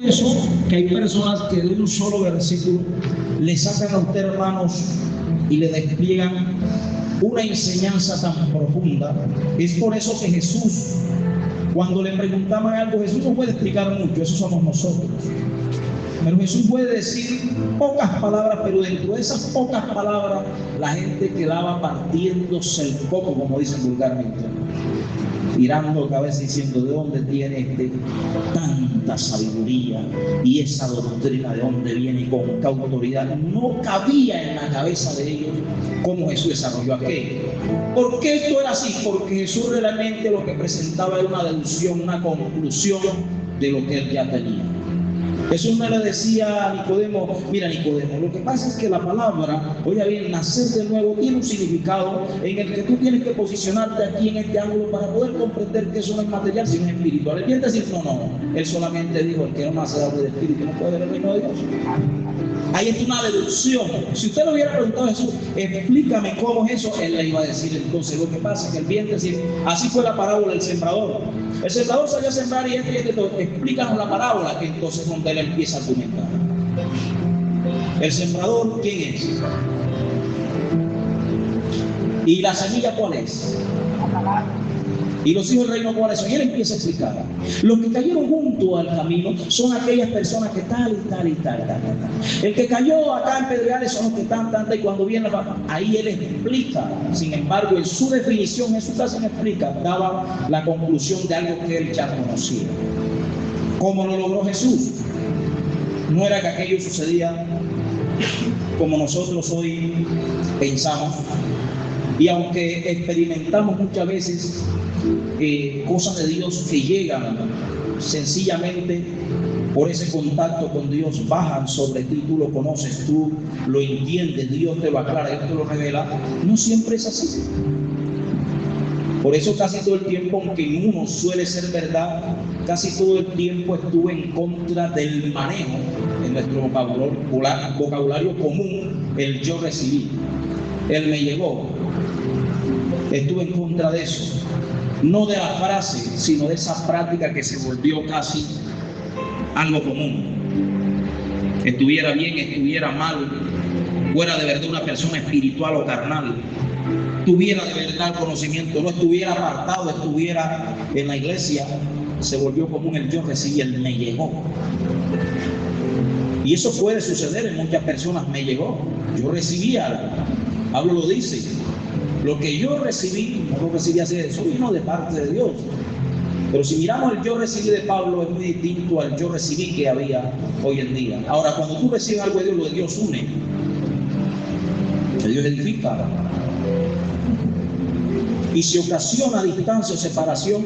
Eso que hay personas que de un solo versículo le sacan a usted, hermanos, y le despliegan una enseñanza tan profunda. Es por eso que Jesús, cuando le preguntaban algo, Jesús no puede explicar mucho, eso somos nosotros. Pero Jesús puede decir pocas palabras, pero dentro de esas pocas palabras la gente quedaba partiéndose el coco, como dicen vulgarmente, tirando cabeza diciendo: ¿de dónde tiene tanta sabiduría? Y esa doctrina, ¿de dónde viene? Con qué autoridad. No cabía en la cabeza de ellos cómo Jesús desarrolló aquello. ¿Por qué esto era así? Porque Jesús realmente lo que presentaba era una deducción, una conclusión de lo que él ya tenía. Jesús no le decía a Nicodemo: mira, Nicodemo, lo que pasa es que la palabra, oiga bien, nacer de nuevo tiene un significado en el que tú tienes que posicionarte aquí en este ángulo para poder comprender que eso no es material sino es espiritual. Él quiere decir: no, él solamente dijo: el que no nace de agua y de espíritu no puede ver el reino de Dios. Ahí es una deducción. Si usted le hubiera preguntado a Jesús: explícame cómo es eso, él le iba a decir entonces: lo que pasa es que el viento, así fue la parábola del sembrador. El sembrador salió a sembrar y explícanos la parábola, que entonces donde él empieza a argumentar. El sembrador, ¿quién es? ¿Y la semilla cuál es? ¿Y los hijos del reino cuáles son? Y él empieza a explicar. Los que cayeron junto al camino son aquellas personas que tal y tal y tal. El que cayó acá en Pedregales son los que tan, y cuando viene ahí él explica. Sin embargo, en su definición, Jesús casi me explica, daba la conclusión de algo que él ya conocía. ¿Cómo lo logró Jesús? No era que aquello sucedía como nosotros hoy pensamos. Y aunque experimentamos muchas veces cosas de Dios que llegan sencillamente por ese contacto con Dios, bajan sobre ti, tú lo conoces, tú lo entiendes, Dios te lo aclara, Dios te lo revela, no siempre es así. Por eso casi todo el tiempo, aunque en uno suele ser verdad, casi todo el tiempo estuve en contra del manejo en nuestro vocabulario común, el yo recibí, él me llegó. Estuve en contra de eso, no de la frase, sino de esa práctica que se volvió casi algo común. Estuviera bien, estuviera mal, fuera de verdad una persona espiritual o carnal, tuviera de verdad conocimiento, no estuviera apartado, estuviera en la iglesia, se volvió común el yo recibí, el me llegó. Y eso puede suceder en muchas personas: me llegó, yo recibí algo. Pablo lo dice: lo que yo recibí, no lo recibí así, eso vino de parte de Dios. Pero si miramos el yo recibí de Pablo, es muy distinto al yo recibí que había hoy en día. Ahora, cuando tú recibes algo de Dios, lo de Dios une, que Dios edifica. Y si ocasiona distancia o separación,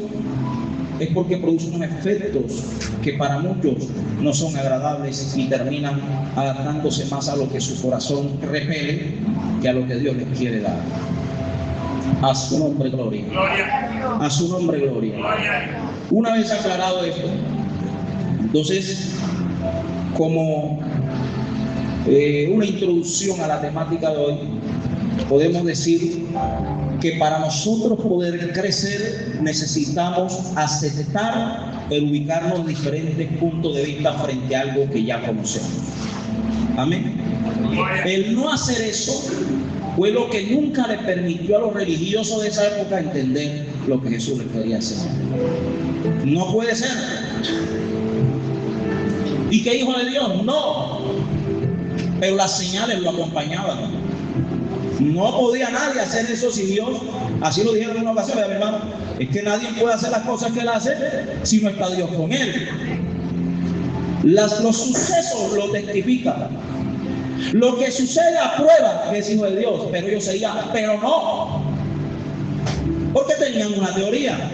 es porque produce unos efectos que para muchos no son agradables y terminan adaptándose más a lo que su corazón repele que a lo que Dios les quiere dar. A su nombre gloria. A su nombre gloria. Una vez aclarado esto, entonces, como una introducción a la temática de hoy, podemos decir que para nosotros poder crecer necesitamos aceptar el ubicarnos en diferentes puntos de vista frente a algo que ya conocemos. Amén. El no hacer eso fue lo que nunca le permitió a los religiosos de esa época entender lo que Jesús les quería hacer. No puede ser. ¿Y qué hijo de Dios? No. Pero las señales lo acompañaban. No podía nadie hacer eso si Dios, así lo dijeron en una ocasión, mi hermano, es que nadie puede hacer las cosas que él hace si no está Dios con él. Los sucesos lo testifican. Lo que sucede aprueba que es hijo de Dios, pero ellos seguían, pero no. Porque tenían una teoría.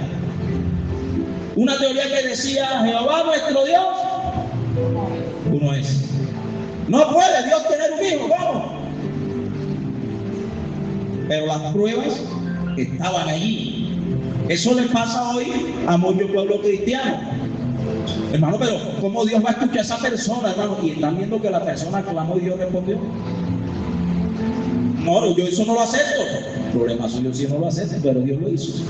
Una teoría que decía: Jehová nuestro Dios, uno es. No puede Dios tener un hijo, ¿cómo? Pero las pruebas estaban allí. Eso le pasa hoy a muchos pueblos cristianos. Hermano, pero ¿cómo Dios va a escuchar a esa persona, hermano? Y están viendo que la persona clamó y Dios respondió. No, yo eso no lo acepto. El problema suyo si no lo acepto, pero Dios lo hizo.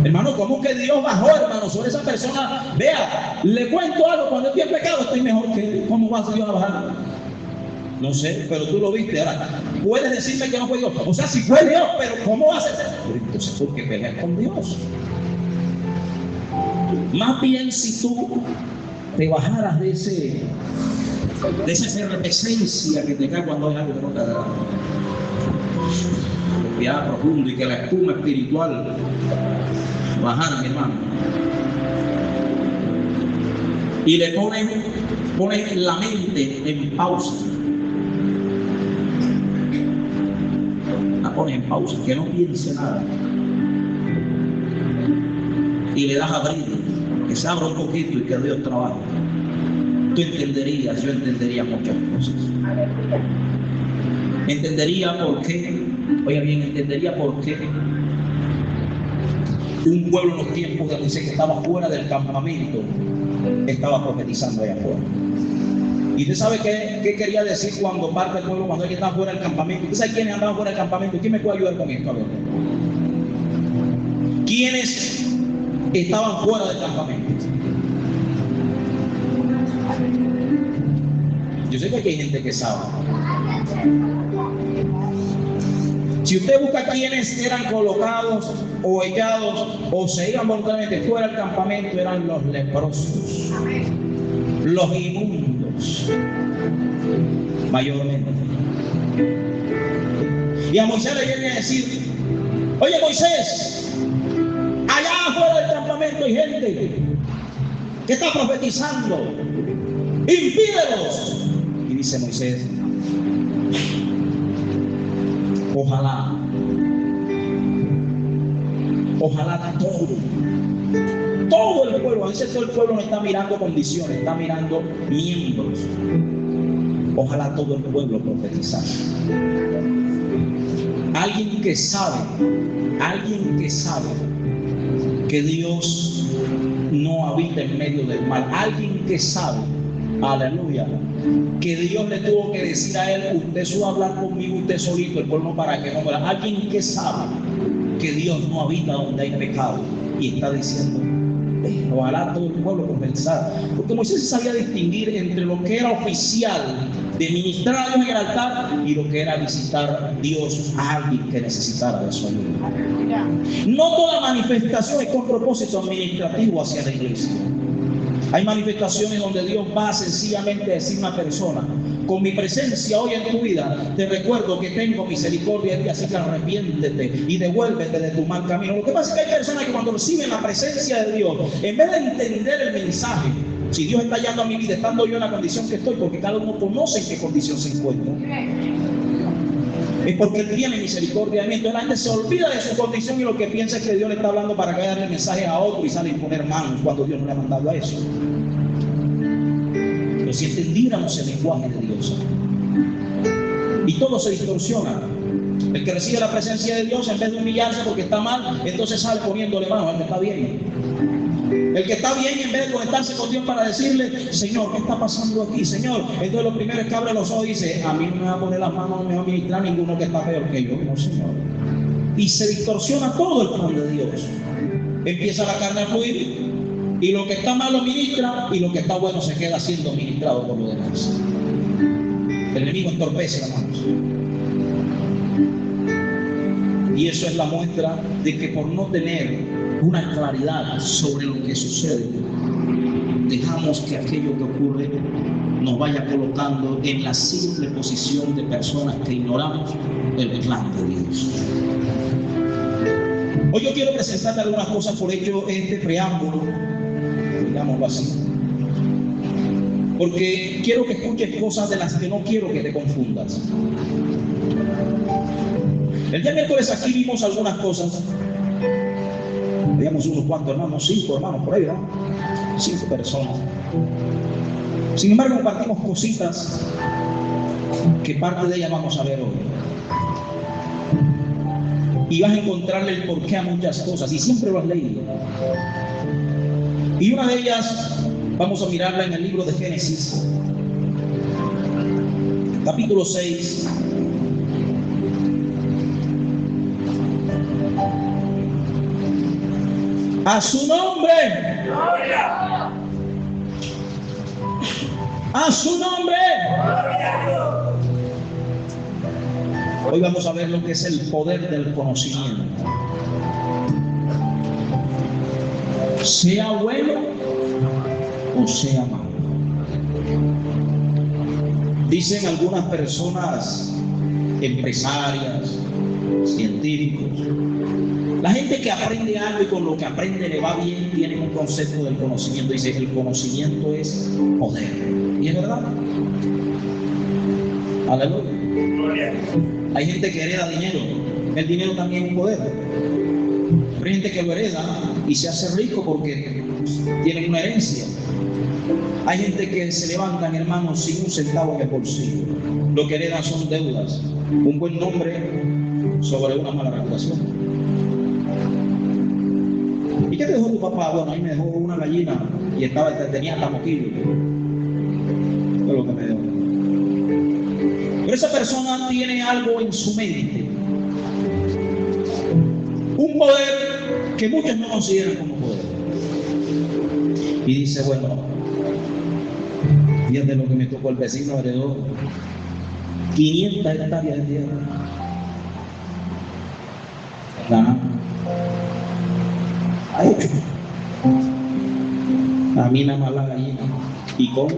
Hermano, ¿cómo que Dios bajó, hermano, sobre esa persona? Vea, le cuento algo, cuando estoy en pecado estoy mejor que él. ¿Cómo va Dios a bajar? No sé, pero tú lo viste. Ahora, puedes decirme que no fue Dios. O sea, si fue Dios, pero ¿cómo va a ser? Entonces, ¿por qué peleas con Dios? Más bien, si tú te bajaras de esa efervescencia que te cae cuando hay algo que no te agrada, respirar profundo y que la espuma espiritual bajara, mi hermano, y le pones la mente en pausa, la pones en pausa, que no piense nada, y le das a abrir, que se abra un poquito y que Dios trabaje. Tú entenderías, yo entendería muchas cosas. Entendería por qué, oiga bien, entendería por qué un pueblo en los tiempos de Moisés que estaba fuera del campamento estaba profetizando allá afuera. ¿Y usted sabe qué quería decir cuando parte del pueblo, cuando ellos estaban fuera del campamento? ¿Usted sabe quiénes andaban fuera del campamento? ¿Quién me puede ayudar con esto? A ver. ¿Quiénes estaban fuera del campamento? Yo sé que aquí hay gente que sabe. Si usted busca quiénes eran colocados o echados o se iban voluntariamente fuera del campamento, eran los leprosos, los inmundos, mayormente. Y a Moisés le viene a decir: oye, Moisés, allá afuera del campamento hay gente que está profetizando, impídelos. Y dice Moisés: ojalá todo el pueblo, a veces todo el pueblo no está mirando condiciones, está mirando miembros. Ojalá todo el pueblo profetizara. Alguien que sabe que Dios no habita en medio del mal, alguien que sabe, aleluya, que Dios le tuvo que decir a él: usted sube a hablar conmigo, usted solito, el pueblo para que no muera. Alguien que sabe que Dios no habita donde hay pecado y está diciendo: ojalá todo el pueblo profetizara. Porque Moisés sabía distinguir entre lo que era oficial de ministrar a Dios en el altar y lo que era visitar a Dios a alguien que necesitara de su ayuda. No toda manifestación es con propósito administrativo hacia la iglesia. Hay manifestaciones donde Dios va sencillamente a decir a una persona: con mi presencia hoy en tu vida, te recuerdo que tengo misericordia de ti, así que arrepiéntete y devuélvete de tu mal camino. Lo que pasa es que hay personas que cuando reciben la presencia de Dios, en vez de entender el mensaje, si Dios está hallando a mi vida, estando yo en la condición que estoy, porque cada uno conoce en qué condición se encuentra, es porque Él tiene misericordia de mí. Entonces la gente se olvida de su condición y lo que piensa es que Dios le está hablando para que darle el mensaje a otro y sale a imponer manos cuando Dios no le ha mandado a eso. Pero si entendiéramos el lenguaje de Dios, y todo se distorsiona. El que recibe la presencia de Dios, en vez de humillarse porque está mal, entonces sale poniéndole manos al que está bien. El que está bien, en vez de conectarse con Dios para decirle: Señor, ¿qué está pasando aquí, Señor? Entonces lo primero es que abre los ojos y dice: a mí no me va a poner las manos, no me va a ministrar ninguno que está peor que yo. No, Señor. Y se distorsiona todo el plan de Dios. Empieza la carne a fluir, y lo que está mal lo ministra, y lo que está bueno se queda siendo ministrado por los demás. El enemigo entorpece las manos. Y eso es la muestra de que por no tener una claridad sobre lo que sucede, dejamos que aquello que ocurre nos vaya colocando en la simple posición de personas que ignoramos el plan de Dios. Hoy yo quiero presentarle algunas cosas por hecho este preámbulo, digámoslo así, porque quiero que escuches cosas de las que no quiero que te confundas. El día miércoles aquí vimos algunas cosas. Veíamos unos cuantos hermanos, 5 hermanos por ahí, ¿no? 5 personas. Sin embargo, compartimos cositas que parte de ellas vamos a ver hoy. Y vas a encontrarle el porqué a muchas cosas, y siempre lo has leído. Y una de ellas vamos a mirarla en el libro de Génesis, capítulo 6. A su nombre. A su nombre. Hoy vamos a ver lo que es el poder del conocimiento. Sea bueno o sea malo. Dicen algunas personas, empresarias, científicos, la gente que aprende algo y con lo que aprende le va bien, tiene un concepto del conocimiento. Dice, el conocimiento es poder. ¿Y es verdad? Aleluya. Hay gente que hereda dinero. El dinero también es un poder. Hay gente que lo hereda y se hace rico porque tiene una herencia. Hay gente que se levantan, hermanos, sin un centavo en el bolsillo. Lo que heredan son deudas. Un buen nombre sobre una mala reputación. ¿Y qué te dejó tu papá? Bueno, a mí me dejó una gallina y tenía hasta moquillo. Fue lo que me dejó. Pero esa persona tiene algo en su mente. Un poder que muchos no consideran como poder. Y dice, bueno, fíjate lo que me tocó, el vecino heredó 500 hectáreas de tierra. Ha hecho. A mí nada más la gallina. ¿Y cómo?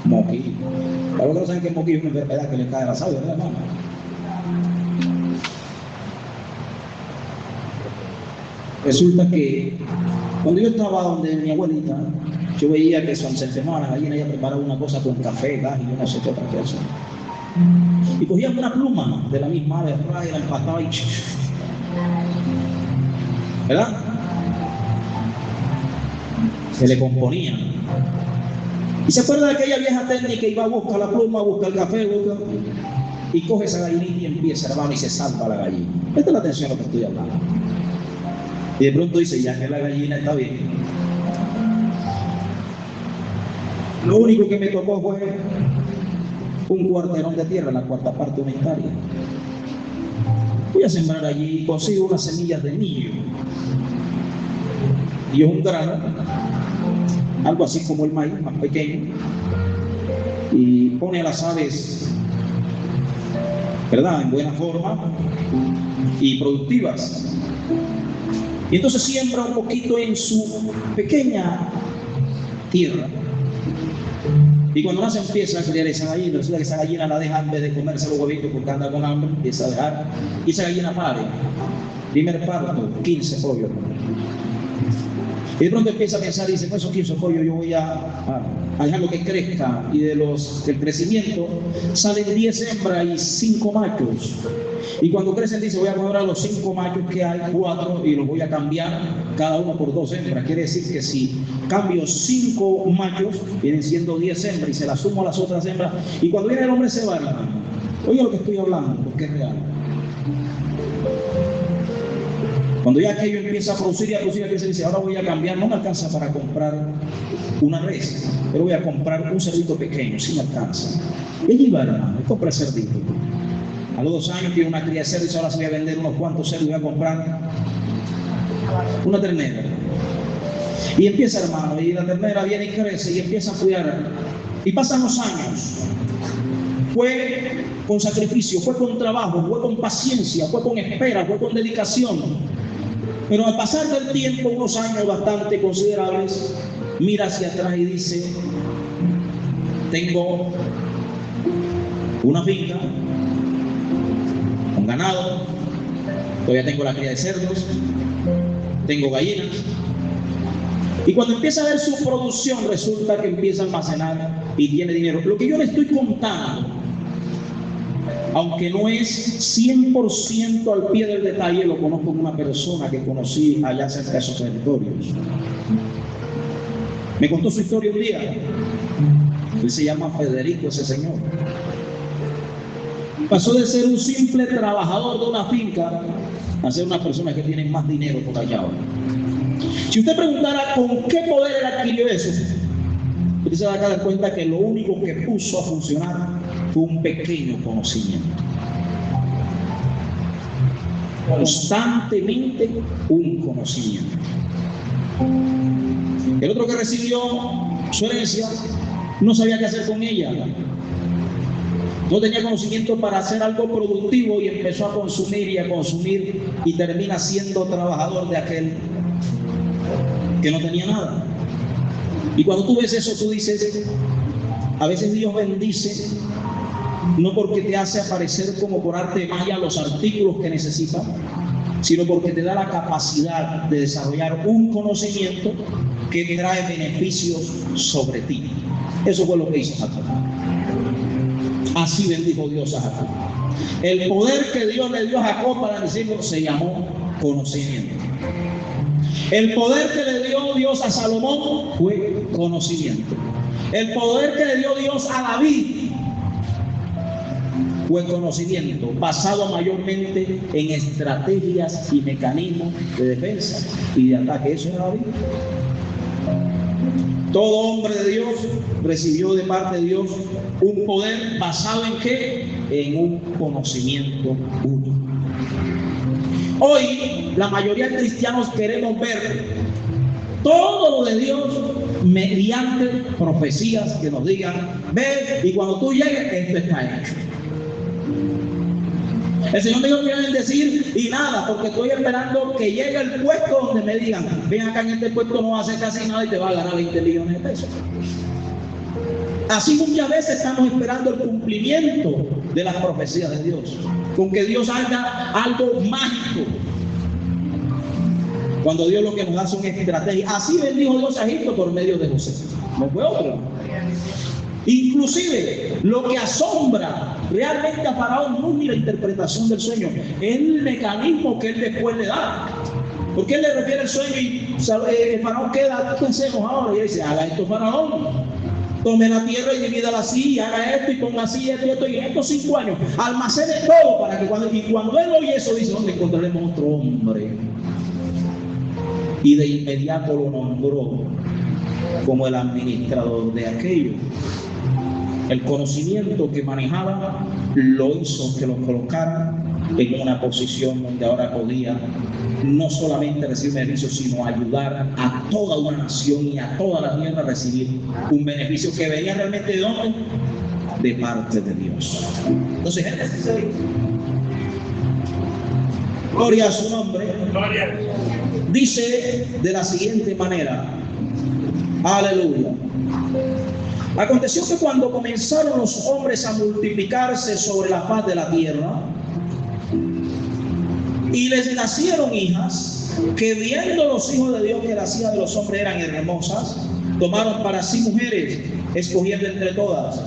Moquillo. Para los que no saben que el moquillo es una enfermedad que le cae a la savia, ¿verdad, hermano? Resulta que cuando yo estaba donde mi abuelita, yo veía que se enfermaba la gallina, ella preparaba una cosa con café, gas y yo no sé qué otra cosa. Y cogía una pluma de la misma ave, y la empataba y... ¿verdad? Se le componía. Y se acuerda de aquella vieja técnica que iba a buscar la pluma, busca el café, y coge esa gallinita y empieza, hermano, y se salva la gallina. Esta es la atención a lo que estoy hablando. Y de pronto dice, ya que la gallina está bien. Lo único que me tocó fue un cuarterón de tierra, la cuarta parte de una hectárea. Voy a sembrar allí y consigo unas semillas de millo. Y es un grano, algo así como el maíz, más pequeño. Y pone a las aves, ¿verdad?, en buena forma y productivas. Y entonces siembra un poquito en su pequeña tierra. Y cuando nace empieza a criar esa gallina, resulta que esa gallina la deja en vez de comerse los huevitos porque anda con hambre, empieza a dejar. Y esa gallina pare. Primer parto, 15 pollos. Y de pronto empieza a pensar y dice, pues esos 15 pollos yo voy a dejarlo que crezca. Y del crecimiento salen 10 hembras y 5 machos. Y cuando crecen dice, voy a coger a los 5 machos que hay, 4, y los voy a cambiar cada uno por 2 hembras. Quiere decir que si cambio 5 machos, vienen siendo 10 hembras y se las sumo a las otras hembras. Y cuando viene el hombre se va, hermano. Oye lo que estoy hablando, porque es real. Cuando ya aquello empieza a producir y a producir, aquello se dice, ahora voy a cambiar, no me alcanza para comprar una res, pero voy a comprar un cerdito pequeño, sí me alcanza. Y allí va, hermano, y compra el cerdito. A los 2 años tiene una cría de cerdo y ahora se voy a vender unos cuantos cerdos y voy a comprar una ternera. Y empieza, hermano, y la ternera viene y crece y empieza a cuidar. Y pasan los años. Fue con sacrificio, fue con trabajo, fue con paciencia, fue con espera, fue con dedicación. Pero al pasar del tiempo, unos años bastante considerables, mira hacia atrás y dice, tengo una finca, un ganado, todavía tengo la cría de cerdos, tengo gallinas. Y cuando empieza a ver su producción, resulta que empieza a almacenar y tiene dinero. Lo que yo le estoy contando, aunque no es 100% al pie del detalle, lo conozco como una persona que conocí allá cerca de esos territorios. Me contó su historia un día. Él se llama Federico, ese señor. Pasó de ser un simple trabajador de una finca a ser una persona que tiene más dinero por allá ahora. Si usted preguntara con qué poder él adquirió eso, usted se va a dar cuenta que lo único que puso a funcionar fue un pequeño conocimiento. Constantemente un conocimiento. El otro que recibió su herencia no sabía qué hacer con ella. No tenía conocimiento para hacer algo productivo y empezó a consumir y termina siendo trabajador de aquel que no tenía nada. Y cuando tú ves eso, tú dices, a veces Dios bendice no porque te hace aparecer como por arte de magia los artículos que necesitas, sino porque te da la capacidad de desarrollar un conocimiento que trae beneficios sobre ti. Eso fue lo que hizo Jacob. Así bendijo Dios a Jacob. El poder que Dios le dio a Jacob para decirlo se llamó conocimiento. El poder que le dio Dios a Salomón fue conocimiento. El poder que le dio Dios a David fue conocimiento, basado mayormente en estrategias y mecanismos de defensa y de ataque. Eso era David. Todo hombre de Dios recibió de parte de Dios un poder basado en ¿qué? En un conocimiento único. Hoy la mayoría de cristianos queremos ver todo lo de Dios mediante profecías que nos digan, ve y cuando tú llegues esto está hecho. El Señor me dijo que iban a decir y nada, porque estoy esperando que llegue el puesto donde me digan, ven acá en este puesto no va a hacer casi nada y te va a ganar 20 millones de pesos. Así muchas veces estamos esperando el cumplimiento de las profecías de Dios, con que Dios haga algo mágico, cuando Dios lo que nos da son estrategias. Así bendijo Dios a Egipto por medio de José, no fue otro. Inclusive lo que asombra realmente a Faraón no es ni la interpretación del sueño, es el mecanismo que él después le da. Porque él le refiere el sueño y el Faraón queda, ¿qué hacemos ahora? Y él dice, haga esto Faraón, tome la tierra y divídala así, y haga esto y ponga así esto y en estos 5 años almacene todo para que cuando él oye eso dice, ¿dónde encontraremos otro hombre? Y de inmediato lo nombró como el administrador de aquello. El conocimiento que manejaba lo hizo que lo colocara en una posición donde ahora podía no solamente recibir beneficios, sino ayudar a toda una nación y a toda la tierra a recibir un beneficio que venía realmente de dónde? De parte de Dios. Entonces, Génesis 6. Gloria a su nombre. Dice de la siguiente manera. Aleluya. Aconteció que cuando comenzaron los hombres a multiplicarse sobre la faz de la tierra, y les nacieron hijas, que viendo los hijos de Dios que las hijas de los hombres eran hermosas, tomaron para sí mujeres, escogiendo entre todas.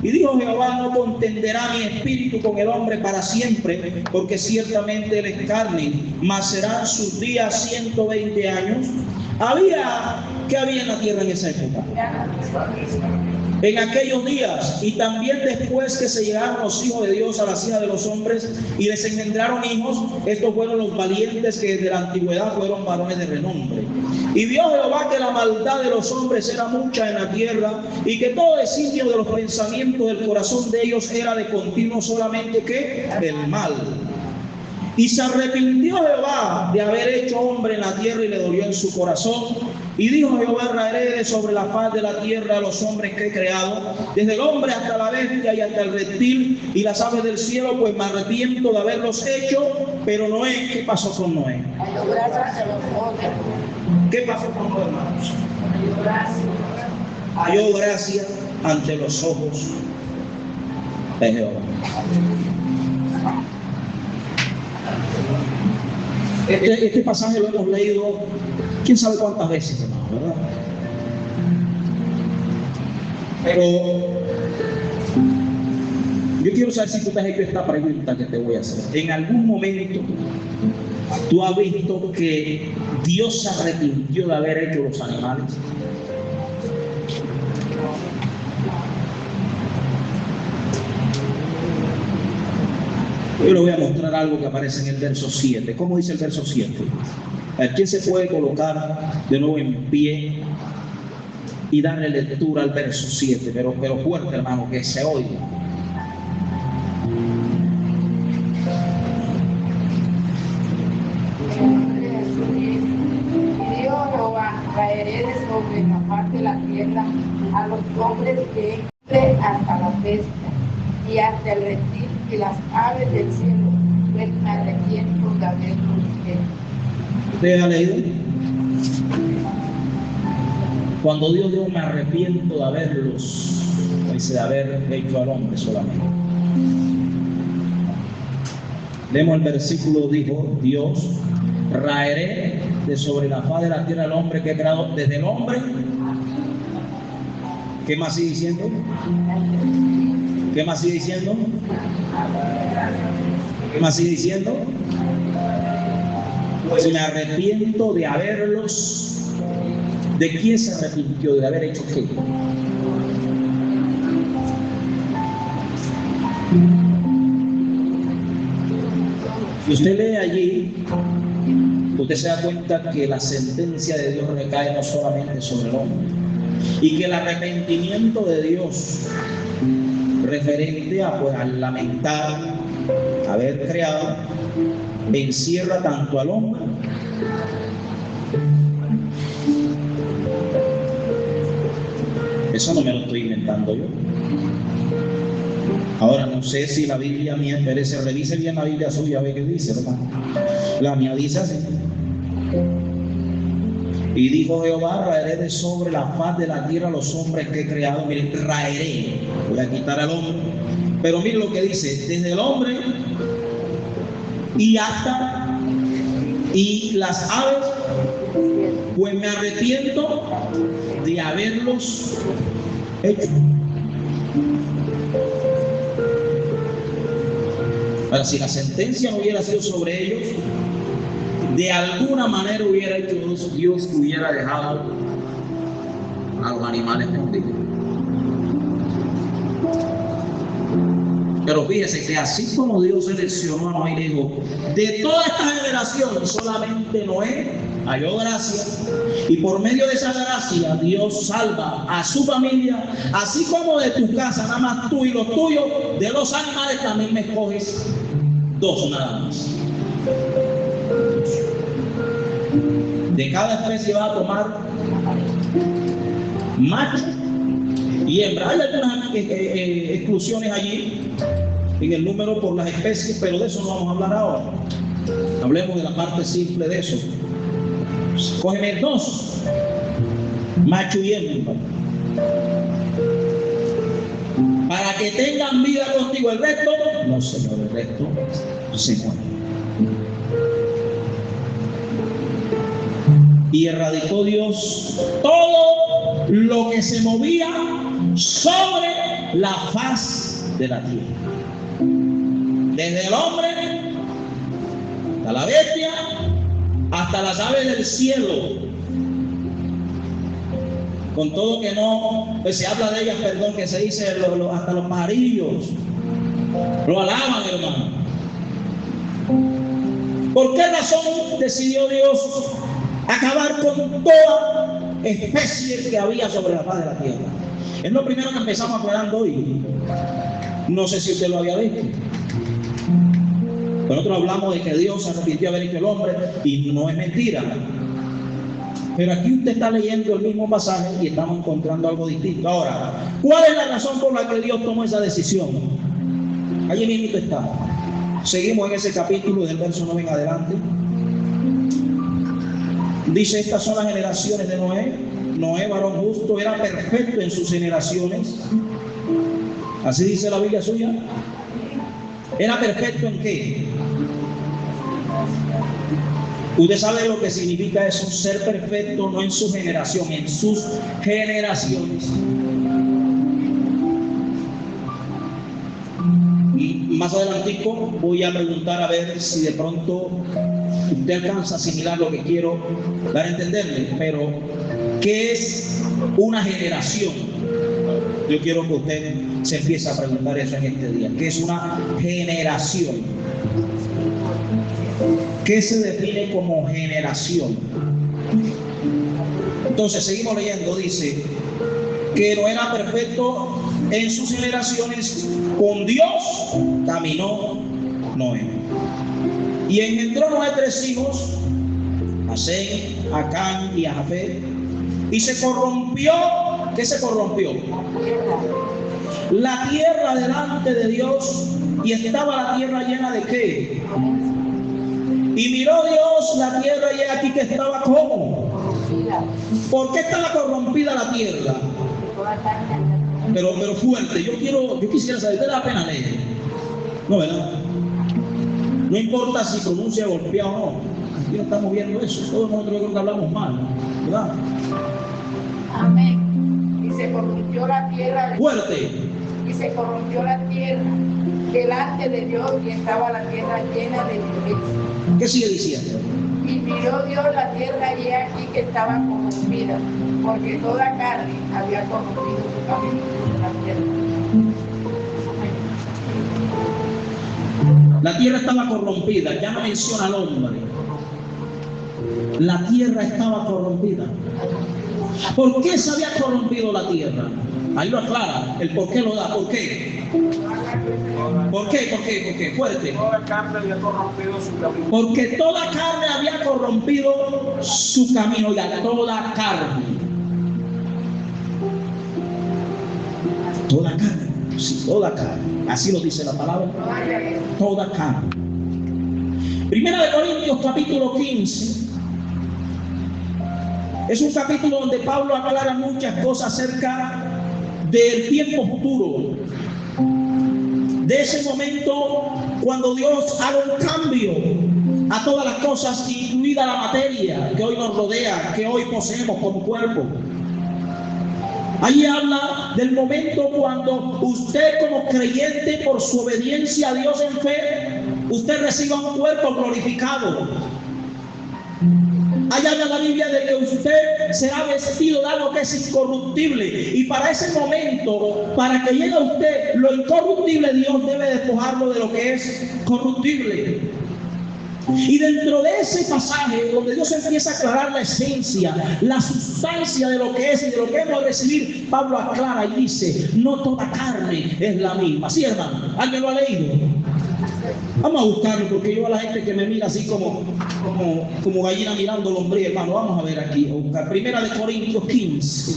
Y dijo Jehová, no contenderá mi espíritu con el hombre para siempre, porque ciertamente él es carne, mas serán sus días 120 años. ¿Qué había en la tierra en esa época? En aquellos días, y también después que se llegaron los hijos de Dios a las hijas de los hombres y les engendraron hijos, estos fueron los valientes que desde la antigüedad fueron varones de renombre. Y vio Jehová que la maldad de los hombres era mucha en la tierra, y que todo designio de los pensamientos del corazón de ellos era de continuo solamente ¿qué? El mal. Y se arrepintió Jehová de haber hecho hombre en la tierra y le dolió en su corazón. Y dijo Jehová, raeré de sobre la faz de la tierra a los hombres que he creado, desde el hombre hasta la bestia y hasta el reptil y las aves del cielo, pues me arrepiento de haberlos hecho. Pero Noé, ¿qué pasó con Noé? ¿Qué pasó con Noé, hermanos? Halló gracia ante los ojos de Jehová. Este pasaje lo hemos leído quién sabe cuántas veces, hermano, ¿verdad? Pero yo quiero saber si tú te has hecho esta pregunta que te voy a hacer. ¿En algún momento tú has visto que Dios se arrepintió de haber hecho los animales? Yo le voy a mostrar algo que aparece en el verso 7. ¿Cómo dice el verso 7? A ver, ¿quién se puede colocar de nuevo en pie y darle lectura al verso 7? Pero fuerte, hermano, que se oiga. Y dijo Jehová, a los hombres que entre hasta la pesca y hasta el reptil y las aves del cielo, pues me arrepiento de haberlos hecho. ¿Usted ha leído? Cuando Dios dijo, me arrepiento de haberlos, dice de haber hecho al hombre solamente. Leemos el versículo, dijo Dios, raeré de sobre la faz de la tierra al hombre que he creado, desde el hombre. ¿Qué más sigue diciendo? ¿Qué más sigue diciendo? ¿Qué más sigue diciendo? Pues me arrepiento de haberlos. ¿De quién se arrepintió? ¿De haber hecho qué? Si usted lee allí, usted se da cuenta que la sentencia de Dios recae no solamente sobre el hombre, y que el arrepentimiento de Dios referente a, pues, al lamentar haber creado, encierra tanto al hombre eso no me lo estoy inventando yo. Ahora no sé si la Biblia mía, espérese, revise bien la Biblia suya, ve qué dice, hermano. La mía dice así. Y dijo Jehová, raeré de sobre la faz de la tierra a los hombres que he creado. Miren, raeré, voy a quitar al hombre. Pero miren lo que dice, desde el hombre y hasta y las aves, pues me arrepiento de haberlos hecho. Ahora, si la sentencia no hubiera sido sobre ellos, de alguna manera hubiera hecho Dios que hubiera dejado a los animales mendigos. Pero fíjese que así como Dios seleccionó a Noé y dijo, de toda esta generación solamente Noé halló gracia, y por medio de esa gracia Dios salva a su familia, así como de tu casa, nada más tú y los tuyos, de los animales también me escoges dos nada más. De cada especie va a tomar macho y hembra. Hay algunas exclusiones allí en el número por las especies, pero de eso no vamos a hablar ahora. Hablemos de la parte simple de eso. Cógeme dos, macho y hembra, para que tengan vida contigo. El resto, no, Señor, el resto se muere. Y erradicó Dios todo lo que se movía sobre la faz de la tierra, desde el hombre hasta la bestia, hasta las aves del cielo, con todo que no, pues se habla de ellas, perdón, que se dice hasta los pajarillos lo alaban, hermano. ¿Por qué razón decidió Dios acabar con toda especie que había sobre la faz de la tierra? Es lo primero que empezamos aclarando hoy. No sé si usted lo había visto. Nosotros hablamos de que Dios se arrepintió de haber hecho el hombre, y no es mentira. Pero aquí usted está leyendo el mismo pasaje y estamos encontrando algo distinto. Ahora, ¿cuál es la razón por la que Dios tomó esa decisión? Allí mismo está. Seguimos en ese capítulo del verso 9 en adelante. Dice, estas son las generaciones de Noé. Noé, varón justo, era perfecto en sus generaciones. Así dice la Biblia suya. ¿Era perfecto en qué? Usted sabe lo que significa eso, ser perfecto, no en su generación, en sus generaciones. Más adelantico voy a preguntar a ver si de pronto usted alcanza a asimilar lo que quiero dar a entenderle. Pero, ¿qué es una generación? Yo quiero que usted se empiece a preguntar eso en este día. ¿Qué es una generación? ¿Qué se define como generación? Entonces seguimos leyendo. Dice que no era perfecto en sus generaciones. Con Dios caminó Noé, y engendró Noé 3 hijos, a Sem, a Cam y a Jafet, y se corrompió ¿Qué se corrompió? tierra. La tierra delante de Dios, y estaba la tierra llena de ¿qué? Y miró Dios la tierra y he aquí que estaba ¿cómo? Corrompida. ¿Por qué estaba corrompida la tierra? Toda carne. Pero fuerte, yo quisiera saber, ¿te da la pena leer? No, ¿verdad? No importa si pronuncia golpeado o no. Aquí no estamos viendo eso. Todos nosotros yo creo que hablamos mal, ¿verdad? Amén. Y se corrompió la tierra. Fuerte. Y se corrompió la tierra delante de Dios y estaba la tierra llena de violencia. ¿Qué sigue diciendo? Y miró Dios la tierra y he aquí que estaba corrompida, porque toda carne había corrompido su camino en la tierra. La tierra estaba corrompida, ya no menciona al hombre. La tierra estaba corrompida. ¿Por qué se había corrompido la tierra? Ahí lo aclara, el por qué lo da, ¿por qué? ¿Por qué? ¿Por qué? ¿Por qué? Fuerte. Toda carne había corrompido su camino. Porque toda carne había corrompido su camino, oiga, toda carne. Toda carne, sí, toda carne. Así lo dice la palabra. Toda carne. Primera de Corintios capítulo 15. Es un capítulo donde Pablo aclara muchas cosas acerca del tiempo futuro. De ese momento cuando Dios haga un cambio a todas las cosas, incluida la materia que hoy nos rodea, que hoy poseemos como cuerpo. Allí habla del momento cuando usted como creyente, por su obediencia a Dios en fe, usted reciba un cuerpo glorificado. Allá habla la Biblia de que usted será vestido de algo que es incorruptible. Y para ese momento, para que llegue a usted lo incorruptible, Dios debe despojarlo de lo que es corruptible. Y dentro de ese pasaje, donde Dios empieza a aclarar la esencia, la sustancia de lo que es y de lo que hemos de recibir, Pablo aclara y dice, no toda carne es la misma. ¿Sí, hermano? ¿Alguien lo ha leído? Vamos a buscarlo, porque yo a la gente que me mira así como gallina mirando lombriz, hermano, vamos a ver aquí, a buscar. Primera de Corintios 15.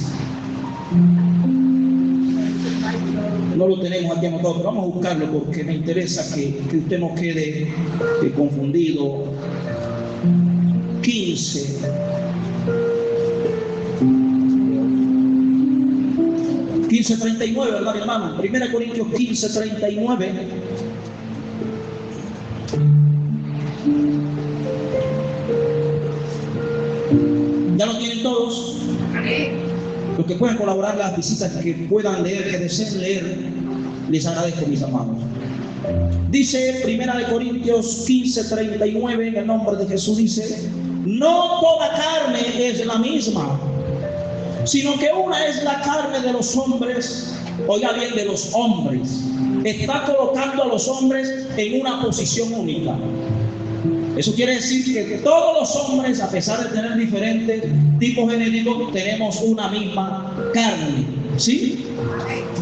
No lo tenemos aquí anotado, pero vamos a buscarlo porque me interesa que usted no quede confundido. 15. $15:39, ¿verdad, mi hermano? Primera de Corintios 15:39. ¿Ya lo tienen todos? Los que puedan colaborar, las visitas que puedan leer, que deseen leer, les agradezco, mis amados. Dice Primera de Corintios 15:39, en el nombre de Jesús, dice, no toda carne es la misma, sino que una es la carne de los hombres, oiga bien, de los hombres. Está colocando a los hombres en una posición única. Eso quiere decir que todos los hombres, a pesar de tener diferentes tipos genéticos, tenemos una misma carne. ¿Sí?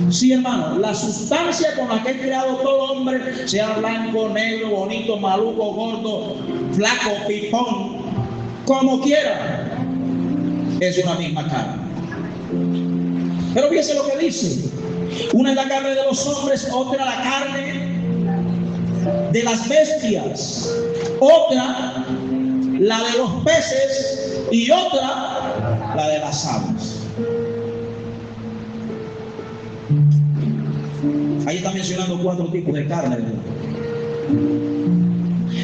Sí, hermano. La sustancia con la que es creado todo hombre, sea blanco, negro, bonito, maluco, gordo, flaco, pipón, como quiera, es una misma carne. Pero fíjese lo que dice. Una es la carne de los hombres, otra la carne de las bestias, otra la de los peces y otra la de las aves. Ahí está mencionando 4 tipos de carne.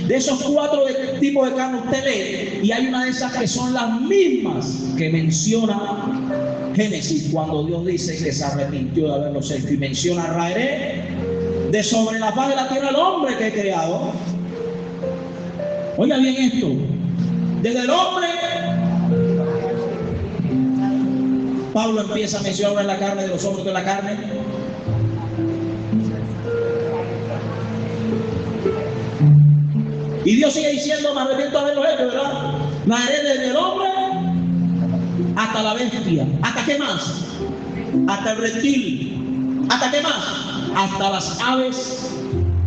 De esos 4 tipos de carne usted lee y hay una de esas que son las mismas que menciona Génesis cuando Dios dice que se arrepintió de haberlos hecho, y menciona raeré de sobre la faz de la tierra el hombre que he creado. Oiga bien esto, desde el hombre, Pablo empieza a mencionar la carne de los hombres de la carne. Y Dios sigue diciendo, me arrepiento de haberlo hecho, ¿verdad? La heredé desde el hombre hasta la bestia. ¿Hasta qué más? Hasta el reptil. ¿Hasta qué más? Hasta las aves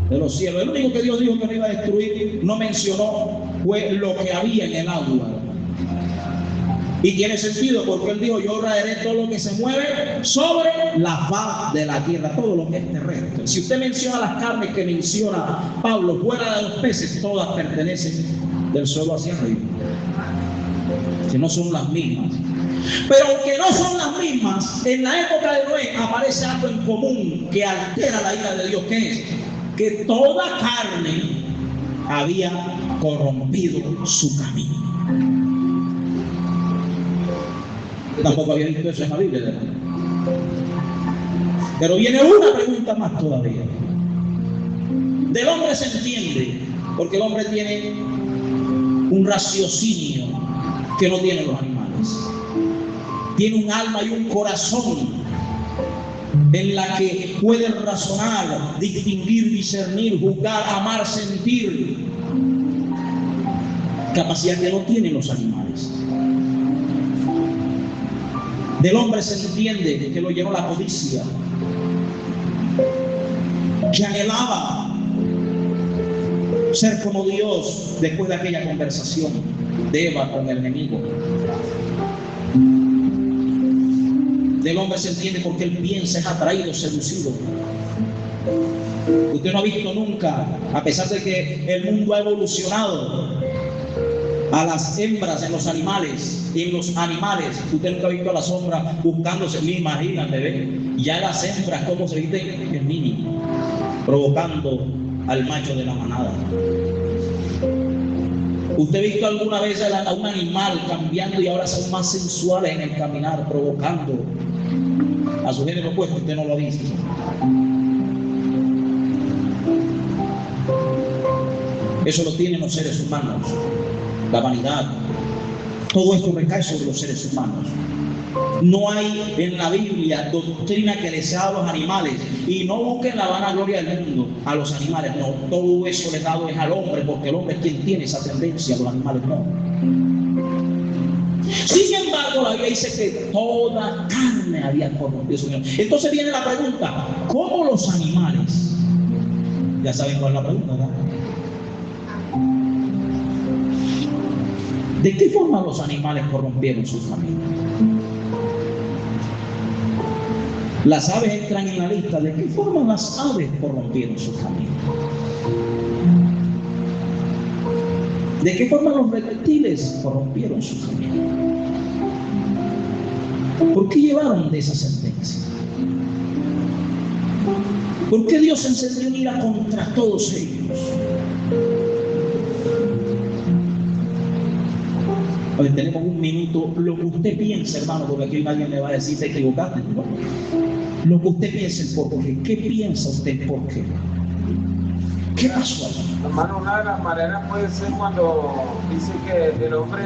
de los cielos. El único que Dios dijo que no iba a destruir, no mencionó, fue lo que había en el agua. Y tiene sentido porque él dijo, yo raeré todo lo que se mueve sobre la faz de la tierra, todo lo que es terrestre. Si usted menciona las carnes que menciona Pablo fuera de los peces, todas pertenecen del suelo hacia arriba, que no son las mismas. Pero aunque no son las mismas, en la época de Noé aparece algo en común que altera la ira de Dios, que es que toda carne había corrompido su camino. Tampoco había visto eso en la Biblia, ¿verdad? Pero viene una pregunta más todavía. Del hombre se entiende, porque el hombre tiene un raciocinio que no tienen los animales. Tiene un alma y un corazón en la que puede razonar, distinguir, discernir, juzgar, amar, sentir. Capacidad que no tienen los animales. Del hombre se entiende que lo llenó la codicia, que anhelaba ser como Dios después de aquella conversación de Eva con el enemigo. Del hombre se entiende porque él piensa, es atraído, seducido. Usted no ha visto nunca, a pesar de que el mundo ha evolucionado, a las hembras en los animales. Usted nunca ha visto a la sombra buscándose, me imagina, bebé. Ya las hembras, como se visten en mini, provocando al macho de la manada. ¿Usted ha visto alguna vez a un animal cambiando y ahora son más sensuales en el caminar, provocando a su género opuesto? Usted no lo ha visto. Eso lo tienen los seres humanos. La vanidad, todo esto recae sobre los seres humanos. No hay en la Biblia doctrina que le sea a los animales, y no busquen la vanagloria del mundo a los animales, no, todo eso le dado es al hombre, porque el hombre es quien tiene esa tendencia, los animales no. Sin embargo, la Biblia dice que toda carne había corrompido su Señor. Entonces viene la pregunta, ¿cómo los animales? Ya saben cuál es la pregunta, ¿verdad? ¿De qué forma los animales corrompieron sus familias? Las aves entran en la lista. ¿De qué forma las aves corrompieron sus familias? ¿De qué forma los reptiles corrompieron sus familias? ¿Por qué llevaron de esa sentencia? ¿Por qué Dios encendió en ira contra todos ellos? A ver, tenemos un minuto. Lo que usted piensa, hermano, porque aquí nadie me va a decir te equivocaste, ¿no? Lo que usted piensa es por qué. ¿Qué piensa usted por qué? ¿Qué pasó allí? Hermano, una de las maneras puede ser cuando dice que el hombre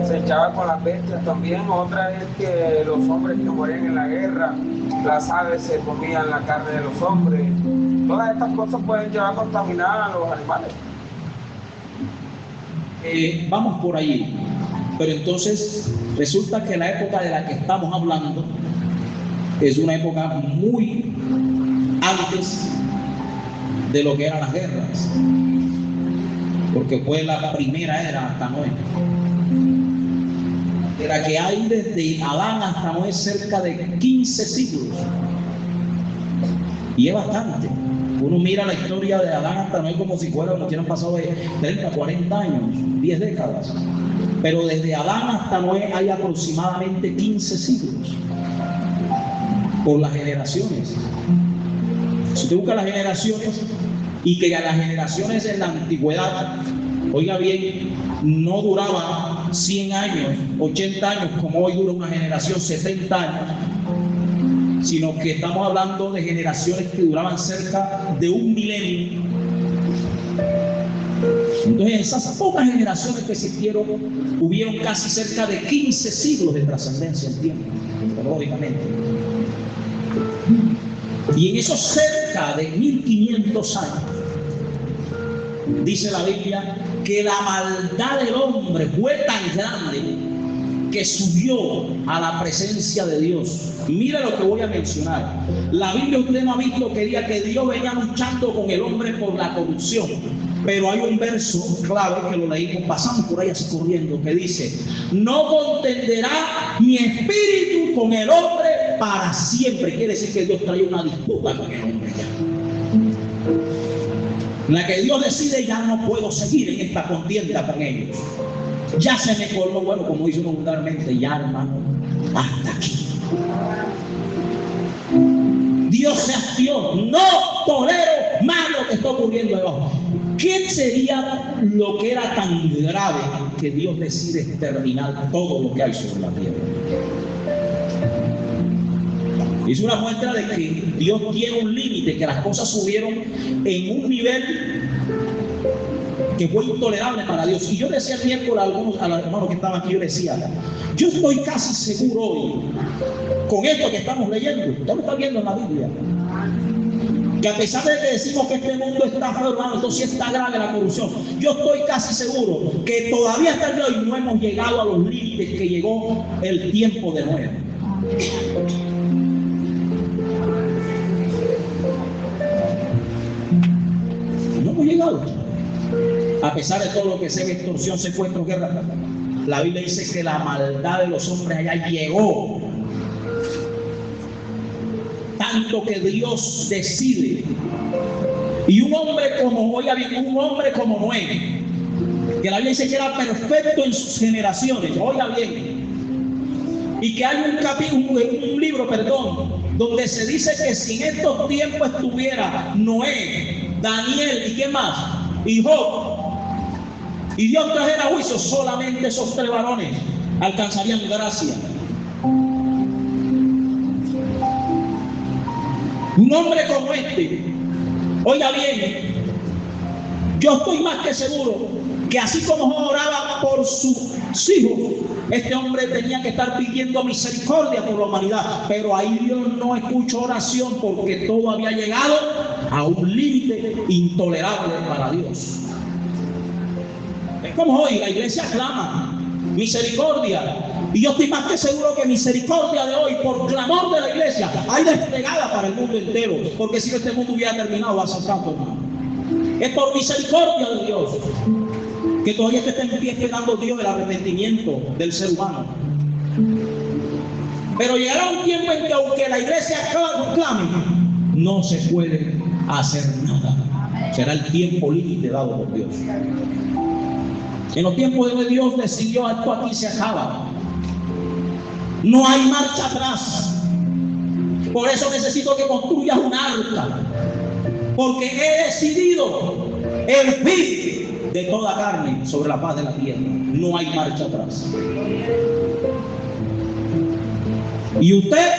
se echaba con las bestias también. Otra es que los hombres que morían en la guerra, las aves se comían la carne de los hombres. Todas estas cosas pueden llevar a contaminar a los animales. Vamos por allí, pero entonces resulta que la época de la que estamos hablando es una época muy antes de lo que eran las guerras, porque fue la primera era hasta Noé. De la que hay desde Adán hasta Noé cerca de 15 siglos, y es bastante. Uno mira la historia de Adán hasta Noé como si fuera, como si hubieran pasado de 30, 40 años, 10 décadas. Pero desde Adán hasta Noé hay aproximadamente 15 siglos. Por las generaciones. Si usted busca las generaciones, y que a las generaciones en la antigüedad, oiga bien, no duraban 100 años, 80 años, como hoy dura una generación 70 años, sino que estamos hablando de generaciones que duraban cerca de un milenio. Entonces, esas pocas generaciones que existieron, hubieron casi cerca de 15 siglos de trascendencia en tiempo, lógicamente. Y en esos cerca de 1500 años, dice la Biblia que la maldad del hombre fue tan grande que subió a la presencia de Dios. Mira lo que voy a mencionar. La Biblia, usted no ha visto que diga que Dios venía luchando con el hombre por la corrupción. Pero hay un verso clave que lo leímos, pasamos por ahí así corriendo, que dice: no contenderá mi espíritu con el hombre para siempre. Quiere decir que Dios trae una disputa con el hombre ya. La que Dios decide: ya no puedo seguir en esta contienda con ellos. Ya se me colmó, bueno, como dice uno vulgarmente, ya hermano, hasta aquí. Dios se hastió, no tolero más lo que está ocurriendo debajo. ¿Qué sería lo que era tan grave que Dios decide exterminar todo lo que hay sobre la tierra? Es una muestra de que Dios tiene un límite, que las cosas subieron en un nivel que fue intolerable para Dios. Y yo decía el miércoles a los hermanos que estaban aquí, yo decía: yo estoy casi seguro hoy, con esto que estamos leyendo, usted lo está viendo en la Biblia, que a pesar de que decimos que este mundo está feo, hermano, entonces está grave la corrupción, yo estoy casi seguro que todavía hasta el día de hoy no hemos llegado a los límites que llegó el tiempo de Noé. No hemos llegado. A pesar de todo lo que sea extorsión, secuestro, guerra, la Biblia dice que la maldad de los hombres allá llegó. Tanto que Dios decide. Y un hombre como Noé, que la Biblia dice que era perfecto en sus generaciones, oiga bien, y que hay un libro, donde se dice que si en estos tiempos estuviera Noé, Daniel y qué más, y Job, y Dios trajera juicio, solamente esos 3 varones alcanzarían gracia. Un hombre como este, oiga bien, yo estoy más que seguro que así como Job oraba por sus hijos, este hombre tenía que estar pidiendo misericordia por la humanidad. Pero ahí Dios no escuchó oración, porque todo había llegado a un límite intolerable para Dios. Es como hoy la iglesia clama misericordia. Y yo estoy más que seguro que misericordia de hoy, por clamor de la iglesia, hay desplegada para el mundo entero. Porque si este mundo hubiera terminado hace tanto, hermano. Es por misericordia de Dios que todavía está en pie esperando Dios el arrepentimiento del ser humano. Pero llegará un tiempo en que, aunque la iglesia clame, no se puede hacer nada. Será el tiempo límite dado por Dios. En los tiempos de Dios decidió: esto aquí se acaba. No hay marcha atrás. Por eso necesito que construyas un arca, porque he decidido el fin de toda carne sobre la faz de la tierra. No hay marcha atrás. Y usted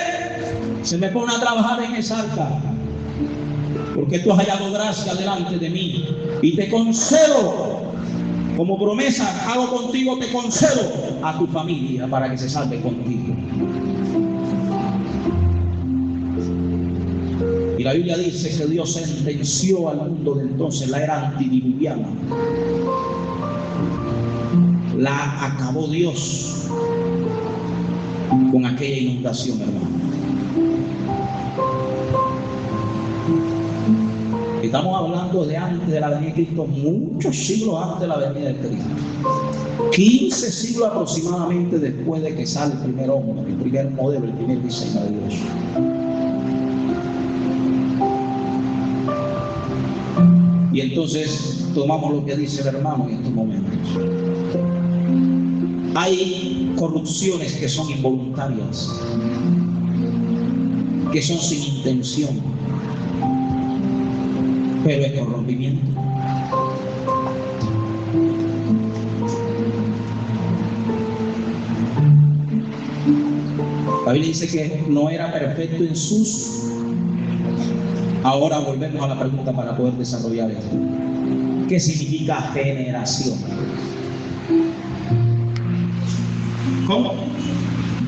se me pone a trabajar en esa arca, porque tú has hallado gracia delante de mí, y te concedo, como promesa hago contigo, te concedo a tu familia para que se salve contigo. Y la Biblia dice que Dios sentenció al mundo de entonces, la era antediluviana. La acabó Dios con aquella inundación, hermano. Estamos hablando de antes de la venida de Cristo, muchos siglos antes de la venida de Cristo. 15 siglos aproximadamente después de que sale el primer hombre, el primer modelo, el primer diseño de Dios. Y entonces tomamos lo que dice el hermano en estos momentos. Hay corrupciones que son involuntarias, que son sin intención, pero es corrompimiento. La Biblia dice que no era perfecto en sus... Ahora volvemos a la pregunta para poder desarrollar esto. ¿Qué significa generación? ¿Cómo?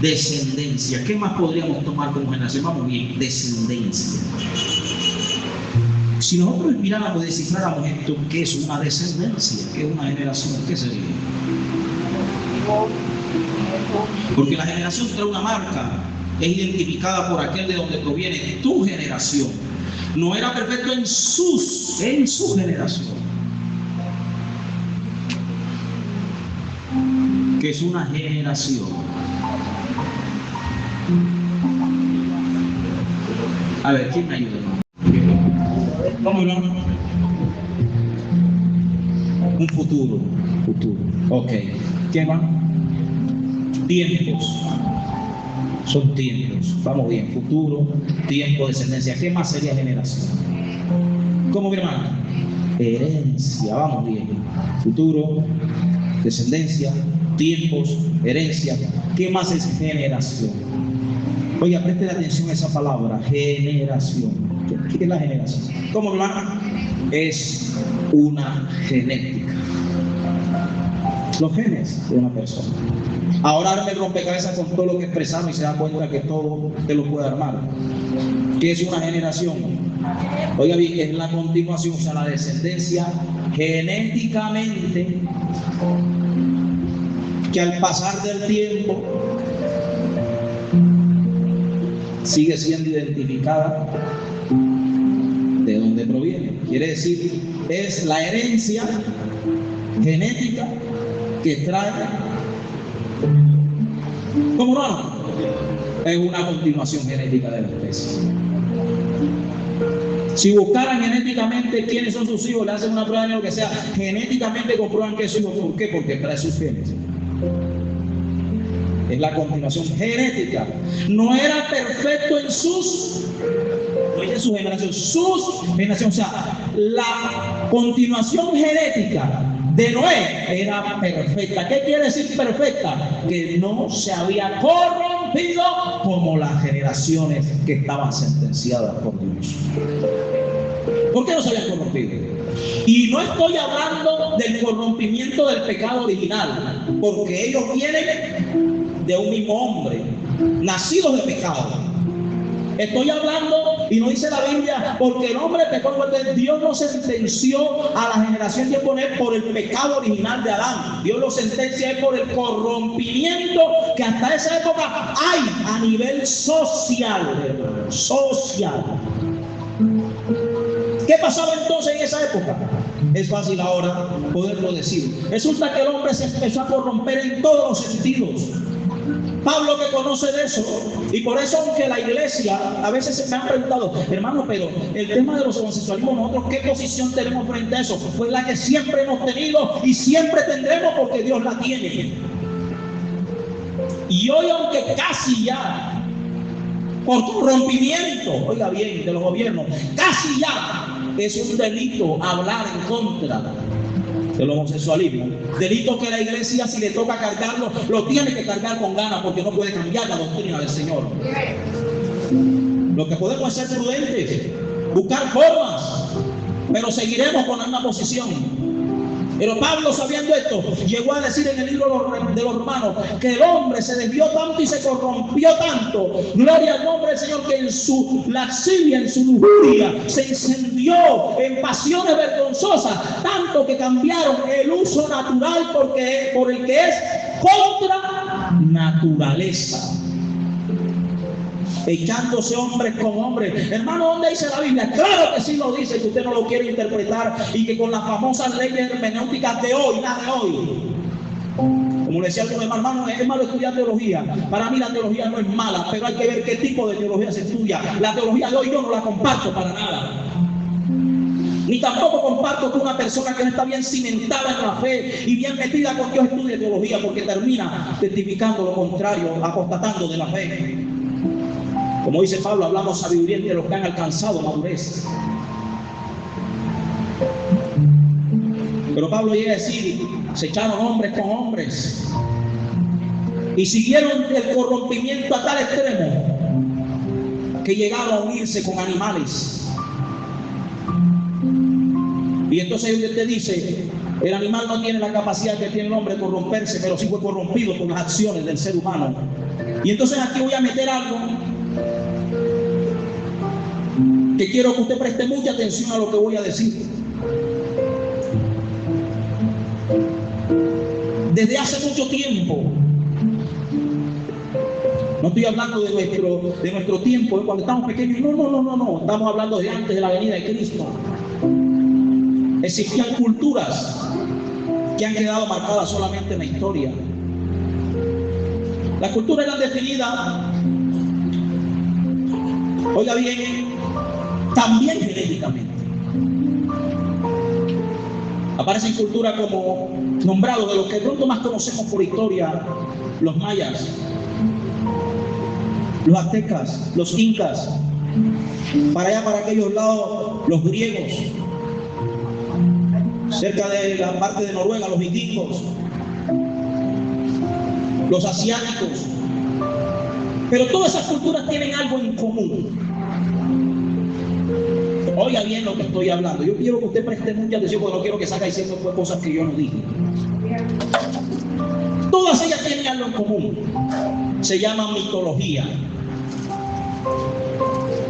Descendencia. ¿Qué más podríamos tomar como generación? Vamos bien, descendencia. Si nosotros miráramos y descifráramos esto, ¿qué es una descendencia? ¿Qué es una generación? ¿Qué sería? Porque la generación trae una marca, es identificada por aquel de donde proviene tu generación. No era perfecto en su generación. que es una generación. A ver, ¿quién me ayuda? ¿Cómo no? Un futuro. Futuro. Ok. ¿Qué más? Tiempos. Son tiempos. Vamos bien. Futuro, tiempo, descendencia. ¿Qué más sería generación? ¿Cómo, mi hermano? Herencia. Vamos bien. Futuro, descendencia, tiempos, herencia. ¿Qué más es generación? Oiga, presten atención a esa palabra, generación. ¿Qué es la generación? ¿Cómo, hermano? Es una genética. Los genes de una persona. Ahora arme el rompecabezas con todo lo que expresamos y se da cuenta que todo te lo puede armar. ¿Qué es una generación? Oiga bien, es la continuación, o sea, la descendencia genéticamente que al pasar del tiempo sigue siendo identificada de dónde proviene. Quiere decir, es la herencia genética que trae, ¿cómo no? Es una continuación genética de la especie. Si buscaran genéticamente quiénes son sus hijos, le hacen una prueba de lo que sea, genéticamente comprueban que es su hijo. ¿Por qué? Porque trae sus genes. Es la continuación genética. No era perfecto en sus generaciones, o sea, la continuación genética de Noé era perfecta. ¿Qué quiere decir perfecta? Que no se había corrompido como las generaciones que estaban sentenciadas por Dios. ¿Por qué no se habían corrompido? Y no estoy hablando del corrompimiento del pecado original, porque ellos vienen de un mismo hombre, nacidos de pecado. Estoy hablando, y no dice la Biblia, porque el hombre pecó, porque Dios no sentenció a la generación de poner por el pecado original de Adán. Dios lo sentencia por el corrompimiento que hasta esa época hay a nivel social. ¿Qué pasaba entonces en esa época? Es fácil ahora poderlo decir. Resulta que el hombre se empezó a corromper en todos los sentidos. Pablo que conoce de eso, y por eso aunque la iglesia, a veces me han preguntado, hermano, pero el tema de los homosexualismos, nosotros ¿qué posición tenemos frente a eso? Pues la que siempre hemos tenido y siempre tendremos porque Dios la tiene. Y hoy aunque casi ya, por corrompimiento, oiga bien, de los gobiernos, casi ya es un delito hablar en contra del homosexualismo. Delito que la iglesia, si le toca cargarlo, lo tiene que cargar con ganas porque no puede cambiar la doctrina del Señor. Lo que podemos es ser prudentes, buscar formas, pero seguiremos con la misma posición. Pero Pablo, sabiendo esto, llegó a decir en el libro de los Romanos que el hombre se desvió tanto y se corrompió tanto, gloria al nombre del Señor, que en su lascivia, en su lujuria, se encendió en pasiones vergonzosas, tanto que cambiaron el uso natural por el que es contra naturaleza, echándose hombres con hombres. Hermano, ¿dónde dice la Biblia? Claro que sí lo dice, que usted no lo quiere interpretar y que con las famosas leyes hermenéuticas de hoy, la de hoy. Como le decía algunos hermanos, es malo estudiar teología. Para mí la teología no es mala, pero hay que ver qué tipo de teología se estudia. La teología de hoy yo no la comparto para nada. Ni tampoco comparto que una persona que no está bien cimentada en la fe y bien metida con Dios estudie teología, porque termina testificando lo contrario, apostatando de la fe. Como dice Pablo, hablamos sabiduría de los que han alcanzado madurez. Pero Pablo llega a decir, se echaron hombres con hombres y siguieron el corrompimiento a tal extremo que llegaron a unirse con animales. Y entonces Dios te dice, el animal no tiene la capacidad que tiene el hombre de corromperse, pero sí fue corrompido con las acciones del ser humano. Y entonces aquí voy a meter algo que quiero que usted preste mucha atención a lo que voy a decir. Desde hace mucho tiempo, no estoy hablando de nuestro tiempo, cuando estamos pequeños, no, estamos hablando de antes de la venida de Cristo. Existían culturas que han quedado marcadas solamente en la historia. Las culturas eran definidas, oiga bien, también genéticamente. Aparecen culturas como nombrados de los que de pronto más conocemos por historia: los mayas, los aztecas, los incas, para allá, para aquellos lados, los griegos, cerca de la parte de Noruega, los vikingos, los asiáticos. Pero todas esas culturas tienen algo en común. Oiga bien lo que estoy hablando. Yo quiero que usted preste mucha atención, porque no quiero que salga diciendo cosas que yo no dije. Todas ellas tienen algo en común. Se llama mitología.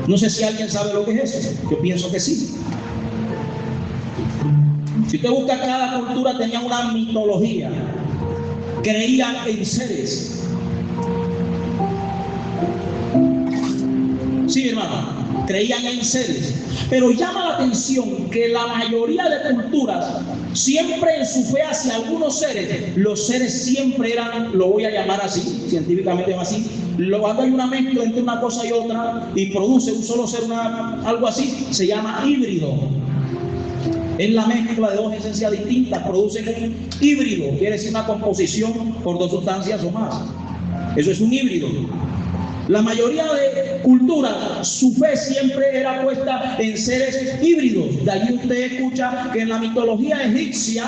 No sé si alguien sabe lo que es eso. Yo pienso que sí. Si usted busca, cada cultura tenía una mitología. Creían en seres. Sí, mi hermano. Creían en seres. Pero llama la atención que la mayoría de culturas, siempre en su fe hacia algunos seres, los seres siempre eran, lo voy a llamar así, científicamente así, cuando hay una mezcla entre una cosa y otra y produce un solo ser, algo así, se llama híbrido. Es la mezcla de dos esencias distintas, producen un híbrido, quiere decir una composición por dos sustancias o más. Eso es un híbrido. La mayoría de culturas, su fe siempre era puesta en seres híbridos. De allí usted escucha que en la mitología egipcia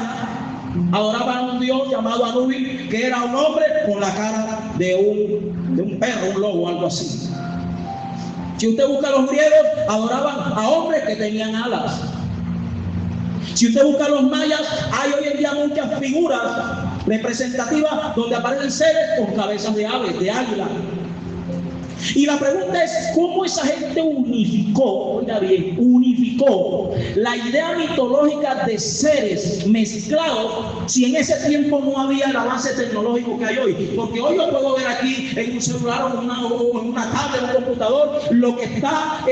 adoraban a un dios llamado Anubis, que era un hombre con la cara de un perro, un lobo, algo así. Si usted busca a los griegos, adoraban a hombres que tenían alas. Si usted busca a los mayas, hay hoy en día muchas figuras representativas donde aparecen seres con cabezas de aves, de águila. Y la pregunta es, ¿cómo esa gente unificó, oiga bien, unificó la idea mitológica de seres mezclados si en ese tiempo no había el avance tecnológico que hay hoy? Porque hoy yo puedo ver aquí en un celular o en una tablet, en un computador, lo que está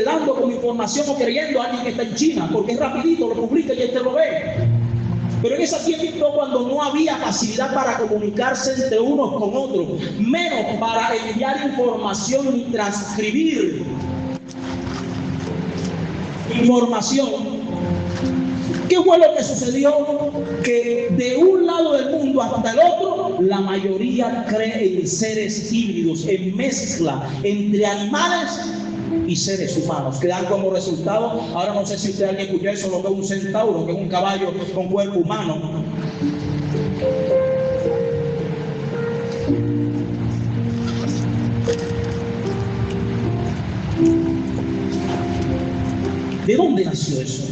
dando como información o creyendo a alguien que está en China, porque es rapidito, lo publica y él te lo ve. Pero en ese tiempo, cuando no había facilidad para comunicarse entre unos con otros, menos para enviar información y transcribir información, ¿qué fue lo que sucedió? Que de un lado del mundo hasta el otro, la mayoría cree en seres híbridos, en mezcla entre animales y seres humanos, que dan como resultado, ahora no sé si usted alguien escuchó eso, lo que es un centauro, que es un caballo con cuerpo humano. ¿De dónde nació eso?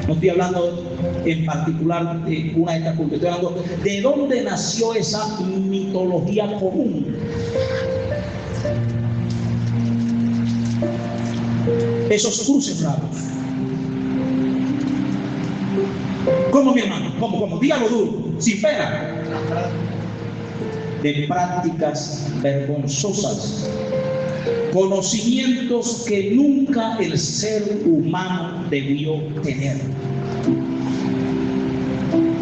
No estoy hablando en particular de una de estas culturas, estoy hablando de dónde nació esa mitología común. Esos cruces raros. ¿Cómo, mi hermano? ¿Cómo? Dígalo duro, sin pena. De prácticas vergonzosas, conocimientos que nunca el ser humano debió tener.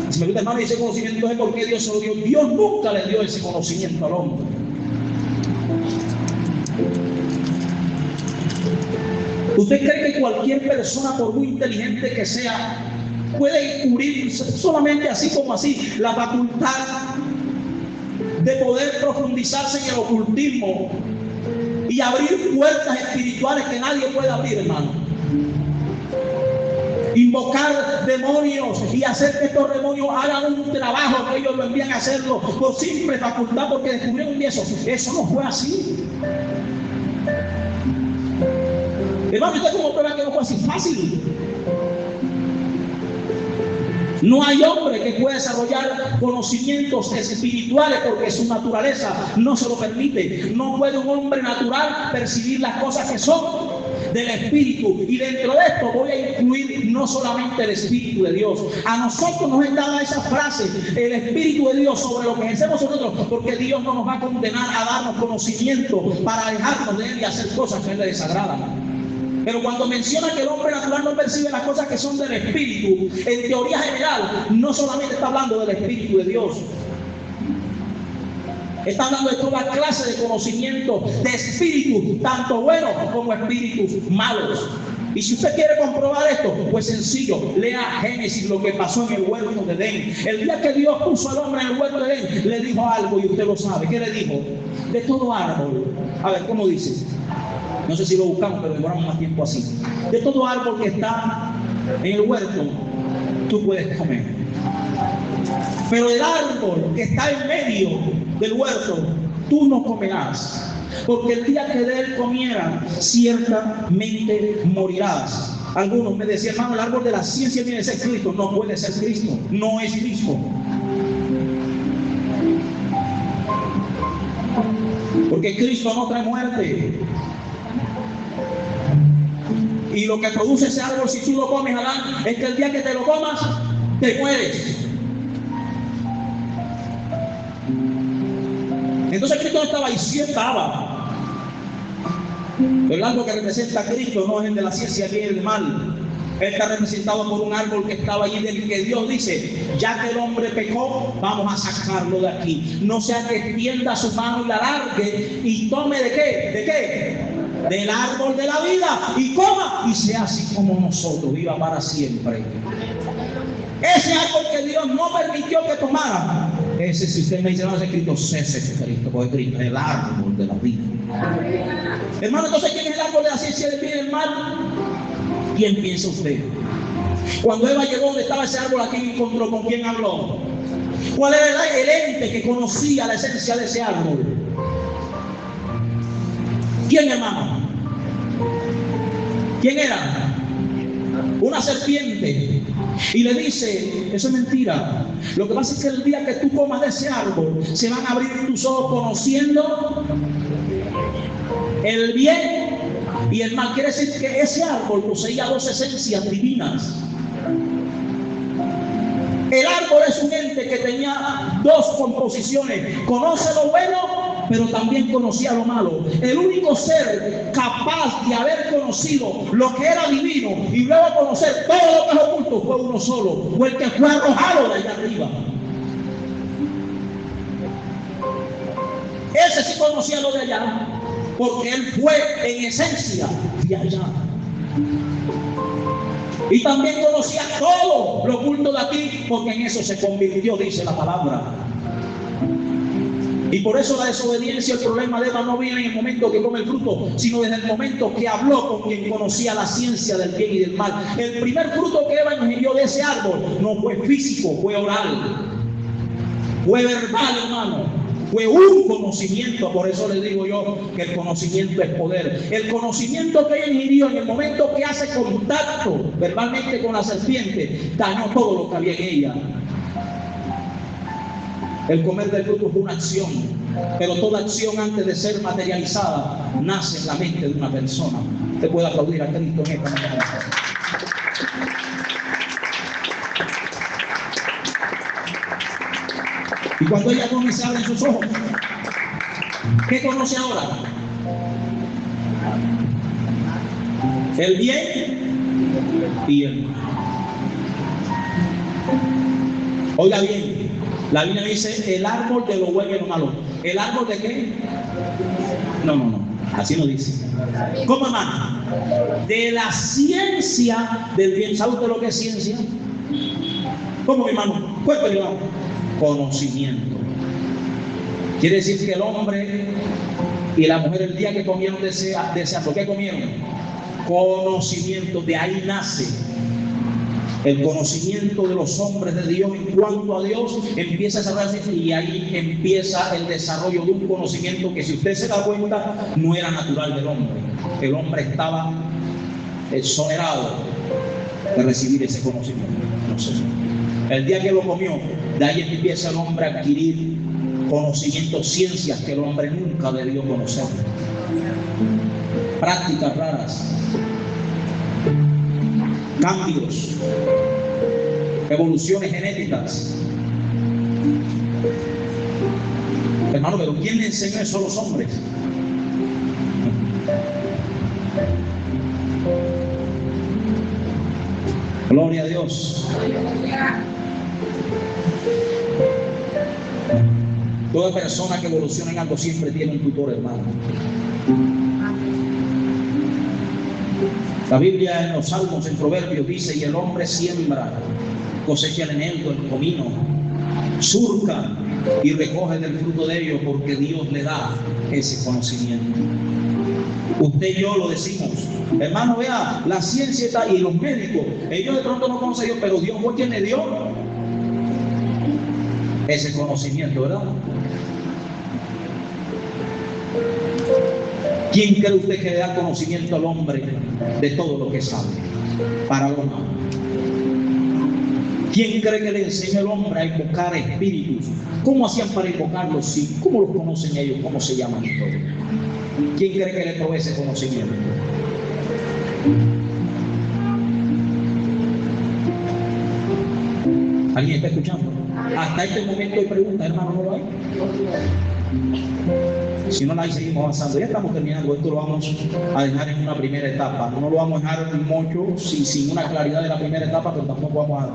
Si me gusta, hermano, ese conocimiento es porque Dios se lo dio. Dios nunca le dio ese conocimiento al hombre. ¿Usted cree que cualquier persona, por muy inteligente que sea, puede descubrir solamente así como así la facultad de poder profundizarse en el ocultismo y abrir puertas espirituales que nadie puede abrir, hermano? Invocar demonios y hacer que estos demonios hagan un trabajo que ellos lo envían a hacerlo por simple facultad, porque descubrieron eso. Eso no fue así. Hermano, ¿usted cómo prueba que no fue así? Fácil. No hay hombre que pueda desarrollar conocimientos espirituales porque su naturaleza no se lo permite. No puede un hombre natural percibir las cosas que son del Espíritu. Y dentro de esto voy a incluir no solamente el Espíritu de Dios. A nosotros nos es dada esa frase, el Espíritu de Dios, sobre lo que ejercemos nosotros, porque Dios no nos va a condenar a darnos conocimiento para alejarnos de Él y hacer cosas que a Él le desagradan. Pero cuando menciona que el hombre natural no percibe las cosas que son del Espíritu, en teoría general, no solamente está hablando del Espíritu de Dios. Está hablando de toda clase de conocimiento, de espíritus, tanto buenos como espíritus malos. Y si usted quiere comprobar esto, pues sencillo, lea Génesis, lo que pasó en el huerto de Edén. El día que Dios puso al hombre en el huerto de Edén, le dijo algo y usted lo sabe. ¿Qué le dijo? De todo árbol. A ver, ¿cómo dice? No sé si lo buscamos, pero demoramos más tiempo así. De todo árbol que está en el huerto, tú puedes comer. Pero del árbol que está en medio del huerto, tú no comerás. Porque el día que de él comieras, ciertamente morirás. Algunos me decían, hermano, el árbol de la ciencia tiene que ser Cristo. No puede ser Cristo, no es Cristo. Porque Cristo no trae muerte. Y lo que produce ese árbol, si tú lo comes, Adán, es que el día que te lo comas, te mueres. Entonces Cristo no estaba ahí, sí estaba. El árbol que representa a Cristo no es el de la ciencia ni el mal. Él está representado por un árbol que estaba allí, del que Dios dice, ya que el hombre pecó, vamos a sacarlo de aquí. No sea que extienda su mano y la largue y tome ¿de qué? ¿De qué? Del árbol de la vida y coma y sea así como nosotros, viva para siempre. Ese árbol que Dios no permitió que tomara, ese, si usted me dice, no es Cristo, ese es Cristo, porque Cristo es el árbol de la vida. Hermano, entonces, ¿quién es el árbol de la ciencia del bien y del mal? ¿Quién piensa usted? Cuando Eva llegó donde estaba ese árbol, ¿a quién encontró? ¿Con quién habló? ¿Cuál era el ente que conocía la esencia de ese árbol? ¿Quién, hermano? ¿Quién era? Una serpiente. Y le dice, eso es mentira. Lo que pasa es que el día que tú comas de ese árbol, se van a abrir tus ojos conociendo el bien y el mal. Quiere decir que ese árbol poseía dos esencias divinas. El árbol es un ente que tenía dos composiciones. Conoce lo bueno, pero también conocía lo malo. El único ser capaz de haber conocido lo que era divino y luego conocer todo lo que es oculto fue uno solo. Fue el que fue arrojado de allá arriba. Ese sí conocía lo de allá, porque él fue en esencia de allá. Y también conocía todo lo oculto de aquí, porque en eso se convirtió, dice la palabra. Y por eso la desobediencia, el problema de Eva no viene en el momento que come el fruto, sino desde el momento que habló con quien conocía la ciencia del bien y del mal. El primer fruto que Eva ingirió de ese árbol no fue físico, fue oral, fue verbal, hermano. Fue un conocimiento. Por eso le digo yo que el conocimiento es poder. El conocimiento que ella ingirió en el momento que hace contacto verbalmente con la serpiente, dañó todo lo que había en ella. El comer del fruto fue una acción, pero toda acción antes de ser materializada nace en la mente de una persona. Usted puede aplaudir a Cristo en esta mañana. Y cuando ella comienza a abrir sus ojos, ¿qué conoce ahora? El bien y el mal. Oiga bien, la Biblia dice el árbol de lo bueno y lo malo. ¿El árbol de qué? No, así no dice. ¿Cómo, hermano? De la ciencia del bien. ¿Sabe usted lo que es ciencia? ¿Cómo, mi hermano? Cuéntale, hermano. Conocimiento. Quiere decir que el hombre y la mujer el día que comieron de ese árbol, ¿qué comieron? Conocimiento. De ahí nace el conocimiento de los hombres de Dios en cuanto a Dios, empieza a desarrollarse y ahí empieza el desarrollo de un conocimiento que, si usted se da cuenta, no era natural del hombre. El hombre estaba exonerado de recibir ese conocimiento. No sé. El día que lo comió, de ahí empieza el hombre a adquirir conocimientos, ciencias que el hombre nunca debió conocer. Prácticas raras, cambios, evoluciones genéticas. Hermano, pero ¿quién le enseñó eso a los hombres? Gloria a Dios. Toda persona que evoluciona en algo siempre tiene un tutor, hermano. La Biblia en los Salmos, en Proverbios dice: y el hombre siembra, cosecha el eneldo, el comino, surca y recoge del fruto de ellos, porque Dios le da ese conocimiento. Usted y yo lo decimos, hermano, vea, la ciencia está, y los médicos, ellos de pronto no conocen a Dios, pero Dios fue quien le dio ese conocimiento, ¿verdad? ¿Quién cree usted que le da conocimiento al hombre de todo lo que sabe para lo malo? ¿Quién cree que le enseñó al hombre a invocar espíritus? ¿Cómo hacían para invocarlos? Sí. ¿Cómo los conocen ellos? ¿Cómo se llaman y todo? ¿Quién cree que le provee ese conocimiento? ¿Alguien está escuchando? Hasta este momento hay preguntas, hermano, ¿no lo hay? Si no la hay, seguimos avanzando. Ya estamos terminando. Esto lo vamos a dejar en una primera etapa. No lo vamos a dejar mucho sin una claridad de la primera etapa, pero tampoco vamos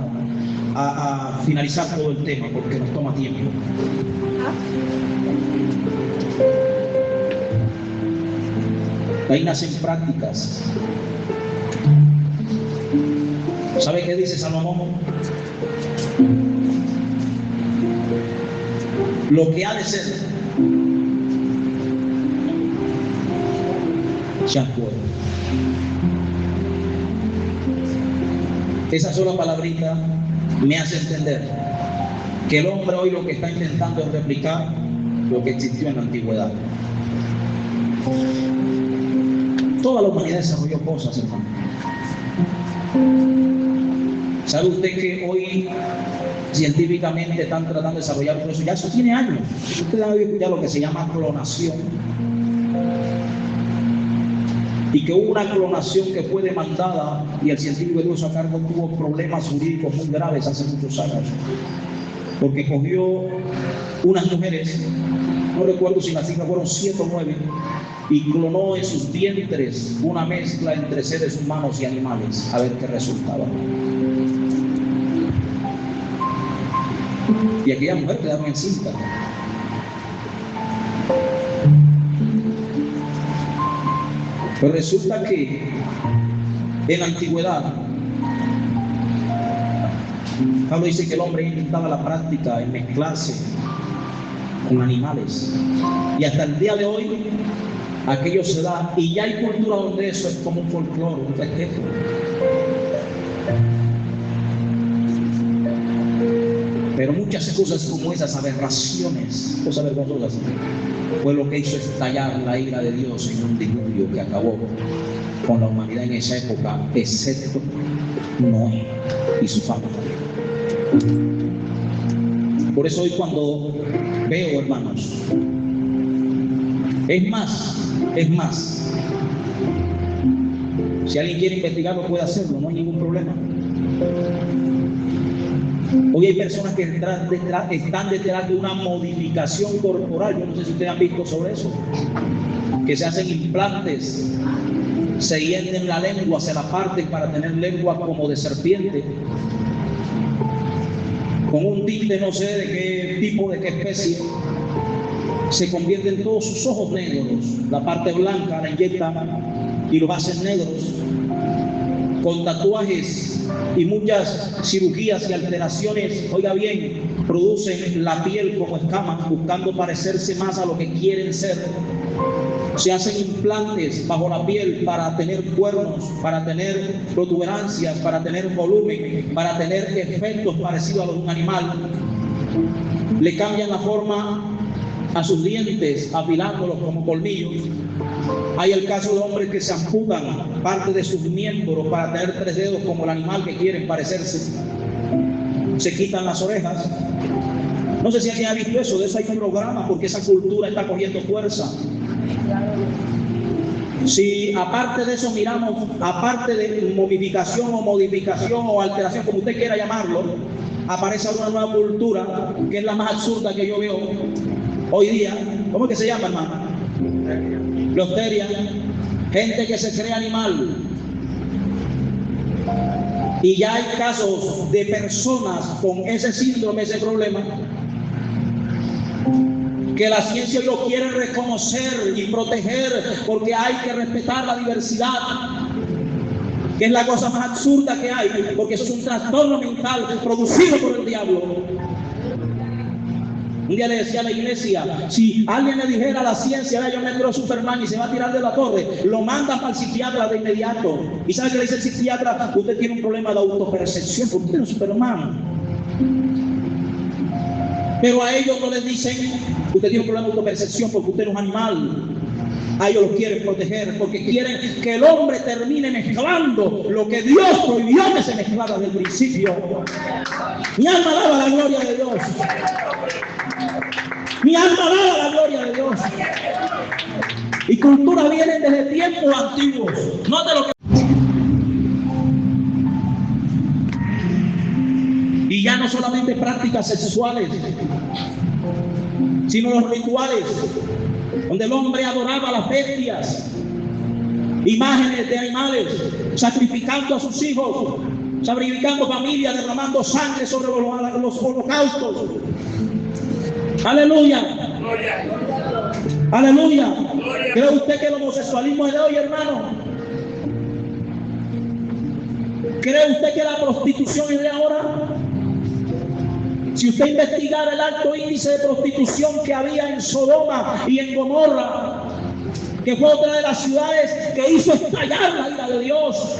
a finalizar todo el tema porque nos toma tiempo. Ahí nacen prácticas. ¿Sabe qué dice Salomón? Lo que ha de ser ya fue. Esa sola palabrita me hace entender que el hombre hoy lo que está intentando es replicar lo que existió en la antigüedad. Toda la humanidad desarrolló cosas, hermano. ¿Sabe usted que hoy científicamente están tratando de desarrollar un proceso? Ya eso tiene años. Usted ha escuchado lo que se llama clonación. Y que hubo una clonación que fue demandada y el científico que tuvo a cargo tuvo problemas jurídicos muy graves hace muchos años. Porque cogió unas mujeres, no recuerdo si las cifras fueron 7 o 9, y clonó en sus vientres una mezcla entre seres humanos y animales, a ver qué resultaba. Y aquella mujer quedaron encinta. Pero resulta que en la antigüedad, Pablo dice que el hombre intentaba la práctica en mezclarse con animales. Y hasta el día de hoy, aquello se da. Y ya hay cultura donde eso es como un folclore, un festejo. Pero muchas cosas como esas aberraciones, cosas vergonzosas, fue lo que hizo estallar la ira de Dios en un diluvio que acabó con la humanidad en esa época, excepto Noé y su familia. Por eso hoy cuando veo, hermanos, es más, si alguien quiere investigarlo puede hacerlo, no hay ningún problema. Hoy hay personas que están detrás de una modificación corporal. Yo no sé si ustedes han visto sobre eso, que se hacen implantes, se hienden la lengua, se la parten para tener lengua como de serpiente, con un tinte no sé de qué tipo, de qué especie. Se convierten todos sus ojos negros, la parte blanca la inyectan y los hacen negros, con tatuajes y muchas cirugías y alteraciones. Oiga bien, producen la piel como escamas, buscando parecerse más a lo que quieren ser. Se hacen implantes bajo la piel para tener cuernos, para tener protuberancias, para tener volumen, para tener efectos parecidos a los de un animal. Le cambian la forma a sus dientes, afilándolos como colmillos. Hay el caso de hombres que se amputan parte de sus miembros para tener 3 dedos como el animal que quieren parecerse. Se quitan las orejas. No sé si alguien ha visto eso, de eso hay un programa, porque esa cultura está cogiendo fuerza. Si aparte de eso miramos, aparte de momificación o modificación o alteración, como usted quiera llamarlo, aparece una nueva cultura que es la más absurda que yo veo hoy día. ¿Cómo es que se llama, hermano? Losteria. Gente que se cree animal. Y ya hay casos de personas con ese síndrome, ese problema, que la ciencia hoy lo quiere reconocer y proteger, porque hay que respetar la diversidad, que es la cosa más absurda que hay, porque eso es un trastorno mental producido por el diablo. Un día le decía a la iglesia, si alguien le dijera a la ciencia, yo me creo Superman y se va a tirar de la torre, lo mandan para el psiquiatra de inmediato. ¿Y sabe qué le dice el psiquiatra? Usted tiene un problema de autopercepción, porque usted no es Superman. Pero a ellos no les dicen, usted tiene un problema de autopercepción porque usted no es un animal. A ellos los quieren proteger porque quieren que el hombre termine mezclando lo que Dios prohibió que se mezclara desde el principio. Mi alma alaba la gloria de Dios. Mi alma alaba la gloria de Dios. Y culturas vienen desde tiempos antiguos. No de lo que... Y ya no solamente prácticas sexuales, sino los rituales, donde el hombre adoraba a las bestias, imágenes de animales, sacrificando a sus hijos, sacrificando familias, derramando sangre sobre los holocaustos. Aleluya. Aleluya. ¿Cree usted que el homosexualismo es de hoy, hermano? ¿Cree usted que la prostitución es de ahora? Si usted investigara el alto índice de prostitución que había en Sodoma y en Gomorra, que fue otra de las ciudades que hizo estallar la ira de Dios,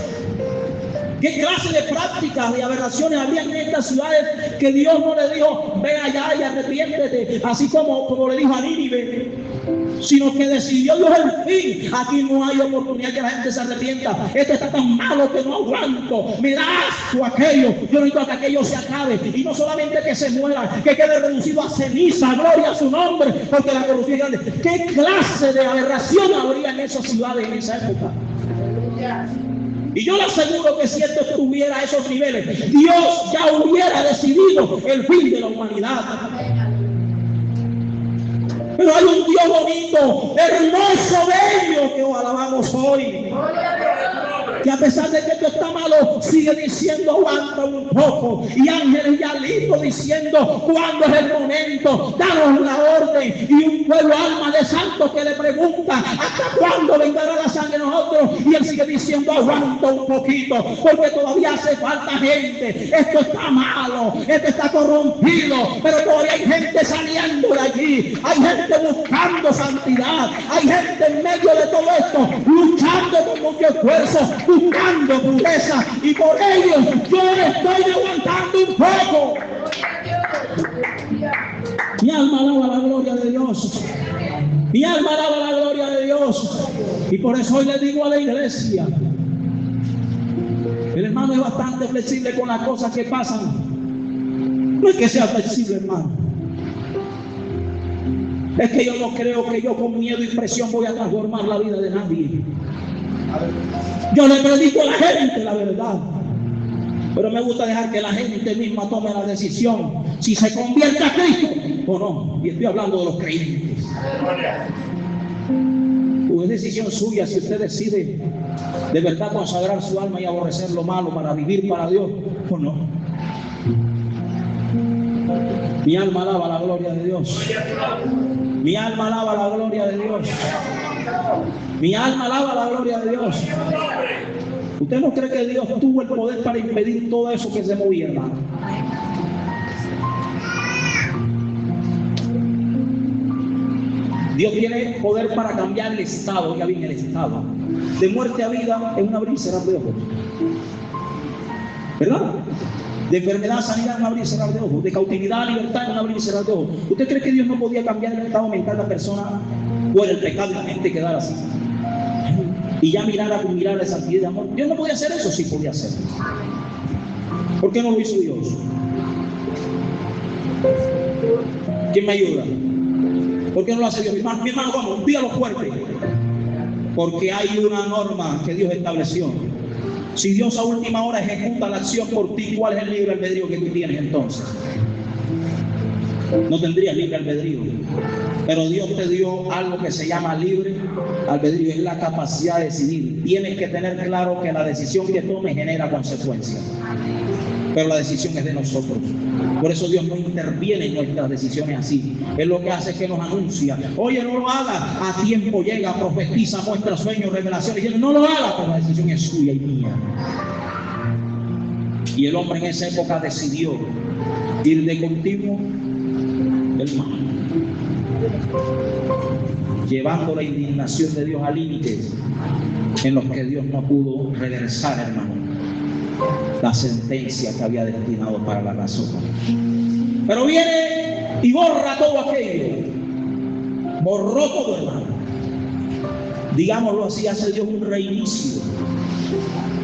¿qué clase de prácticas, de aberraciones había en estas ciudades que Dios no le dijo, ven allá y arrepiéntete, así como le dijo a Nínive? Sino que decidió Dios el fin. Aquí no hay oportunidad que la gente se arrepienta. Esto está tan malo que no aguanto. Me da asco aquello. Yo necesito que aquello se acabe. Y no solamente que se muera, que quede reducido a ceniza. Gloria a su nombre, porque la corrupción es grande. ¿Qué clase de aberración habría en esas ciudades en esa época? Y yo le aseguro que si esto estuviera a esos niveles, Dios ya hubiera decidido el fin de la humanidad. Pero hay un Dios bonito, hermoso, bello, que os alabamos hoy. Que a pesar de que esto está malo, sigue diciendo aguanta un poco. Y ángeles ya listos diciendo cuándo es el momento, danos la orden. Y un pueblo alma de santos que le pregunta hasta cuándo vendrá la sangre de nosotros. Y él sigue diciendo aguanta un poquito, porque todavía hace falta gente. Esto está malo, esto está corrompido, pero todavía hay gente saliendo de allí. Hay gente buscando santidad. Hay gente en medio de todo esto luchando con mucho esfuerzo, buscando pureza, y por ello yo estoy aguantando un poco. Mi alma alaba la gloria de Dios. Mi alma alaba la gloria de Dios. Y por eso hoy le digo a la iglesia, el hermano es bastante flexible con las cosas que pasan. No es que sea flexible, hermano. Es que yo no creo que yo con miedo y presión voy a transformar la vida de nadie. Yo le predico a la gente la verdad, pero me gusta dejar que la gente misma tome la decisión si se convierte a Cristo o no. Y estoy hablando de los creyentes. Es decisión suya si usted decide de verdad consagrar su alma y aborrecer lo malo para vivir para Dios o no. Mi alma alaba la gloria de Dios. Mi alma alaba la gloria de Dios. Mi alma alaba la gloria de Dios. ¿Usted no cree que Dios tuvo el poder para impedir todo eso que se movía, hermano? Dios tiene poder para cambiar el estado, ya bien, el estado. De muerte a vida en un abrir y cerrar de ojos. ¿Verdad? De enfermedad a sanidad en un abrir y cerrar de ojos. De cautividad a libertad en un abrir y cerrar de ojos. ¿Usted cree que Dios no podía cambiar el estado mental de la persona por el pecado y la mente quedar así? Y ya mirar con mirar de santidad y de amor. Dios no podía hacer eso, sí podía hacerlo. ¿Por qué no lo hizo Dios? ¿Quién me ayuda? ¿Por qué no lo hace Dios? Mi hermano, vamos, dígalo fuerte. Porque hay una norma que Dios estableció. Si Dios a última hora ejecuta la acción por ti, ¿cuál es el libre albedrío que tú tienes entonces? No tendrías libre albedrío. Pero Dios te dio algo que se llama libre albedrío, es la capacidad de decidir. Tienes que tener claro que la decisión que tomes genera consecuencias. pero la decisión es de nosotros. Por eso Dios no interviene en nuestras decisiones así. Él lo que hace es que nos anuncia: oye, no lo haga, a tiempo llega, profetiza, muestra sueños, revelaciones. Y Él no lo haga, pero la decisión es suya y mía. Y el hombre en esa época decidió ir de continuo el mal, llevando la indignación de Dios a límites en los que Dios no pudo reversar, hermano, la sentencia que había destinado para la razón. Pero viene y borra todo aquello. Borró todo, hermano. Digámoslo así, hace Dios un reinicio.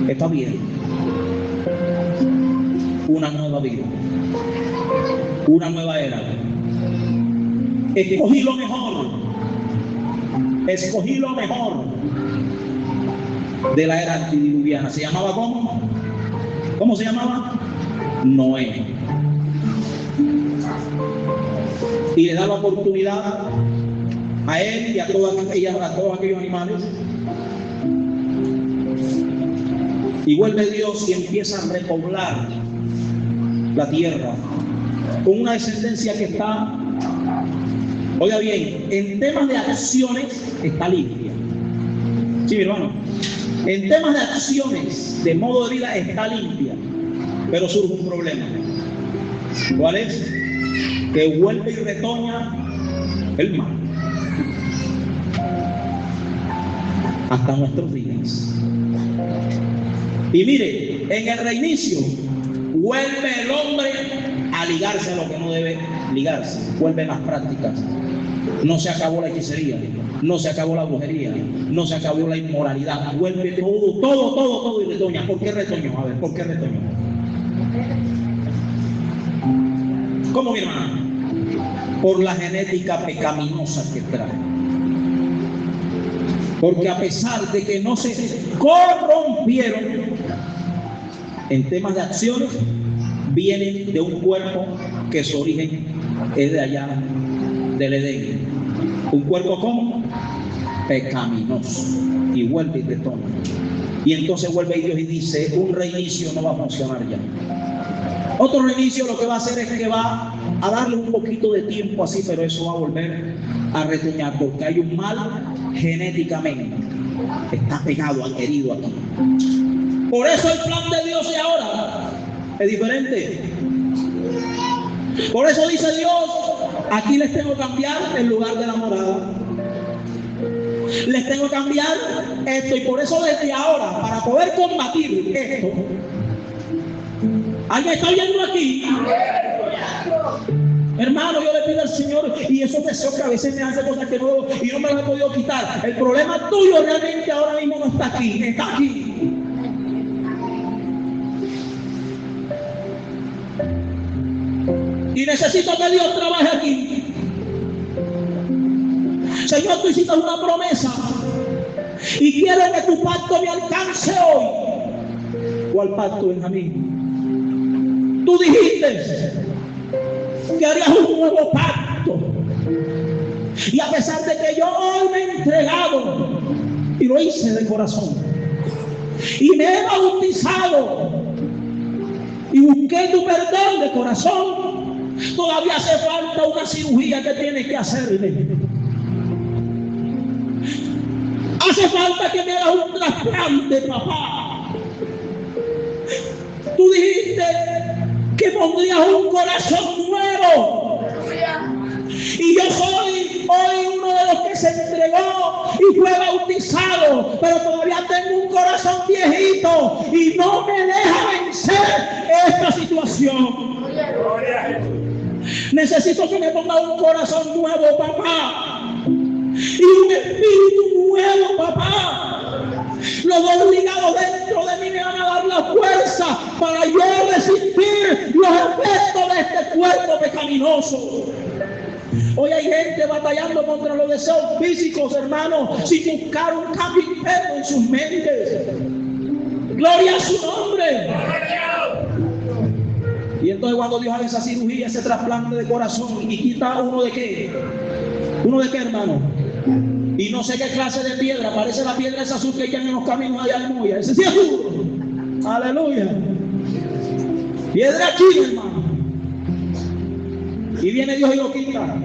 Está bien. Una nueva vida. Una nueva era. Escogí lo mejor. Escogí lo mejor de la era antediluviana. ¿Se llamaba cómo? ¿Cómo se llamaba? Noé. Y le da la oportunidad a él y a todos aquellos animales. Y vuelve Dios y empieza a repoblar la tierra con una descendencia que está, oiga bien, en temas de acciones está limpia. Sí, mi hermano. En temas de acciones, de modo de vida, está limpia. Pero surge un problema. ¿Cuál es? Que vuelve y retoña el mal. Hasta nuestros días. Y mire, en el reinicio, vuelve el hombre a ligarse a lo que no debe ligarse. Vuelven las prácticas. No se acabó la hechicería. No se acabó la brujería, no se acabó la inmoralidad, vuelve todo y retoña. ¿Por qué retoñó? A ver, ¿por qué retoñó? ¿Cómo, mi hermana? Por la genética pecaminosa que trae. Porque a pesar de que no se corrompieron en temas de acciones, vienen de un cuerpo que su origen es de allá, del Edén. Un cuerpo como pecaminoso, y vuelve y retoma. Y entonces vuelve Dios y dice: un reinicio no va a funcionar ya. Otro reinicio lo que va a hacer es que va a darle un poquito de tiempo así, pero eso va a volver a retoñar, porque hay un mal genéticamente, está pegado, adherido aquí. Por eso el plan de Dios de ahora es diferente. Por eso dice Dios: aquí les tengo que cambiar el lugar de la morada. Les tengo que cambiar esto. Y por eso desde ahora, para poder combatir esto, ¿alguien está oyendo aquí? Hermano, yo le pido al Señor, y esos deseos que a veces me hacen cosas que no, y no me los he podido quitar. El problema tuyo realmente ahora mismo no está aquí, está aquí. Y necesito que Dios trabaje aquí. Señor, tú hiciste una promesa y quiero que tu pacto me alcance hoy. ¿Cuál pacto, Benjamín? Tú dijiste que harías un nuevo pacto. Y a pesar de que yo hoy me he entregado y lo hice de corazón y me he bautizado y busqué tu perdón de corazón, todavía hace falta una cirugía que tienes que hacerme. Hace falta que me hagas un trasplante, papá. Tú dijiste que pondrías un corazón nuevo. Y yo soy hoy uno de los que se entregó y fue bautizado, pero todavía tengo un corazón viejito y no me deja vencer esta situación. Necesito que me ponga un corazón nuevo, papá. Y un espíritu nuevo, papá. Los dos ligados dentro de mí me van a dar la fuerza para yo resistir los efectos de este cuerpo pecaminoso. Hoy hay gente batallando contra los deseos físicos, hermano, sin buscar un cambio interno en sus mentes. Gloria a su nombre. Y entonces cuando Dios hace esa cirugía, ese trasplante de corazón, y quita uno de qué? ¿Uno de qué, hermano? Y no sé qué clase de piedra, parece la piedra esa azul que echan en los caminos allá de Moya. Ese sí es duro. Aleluya. Piedra aquí, hermano. Y viene Dios y lo quita.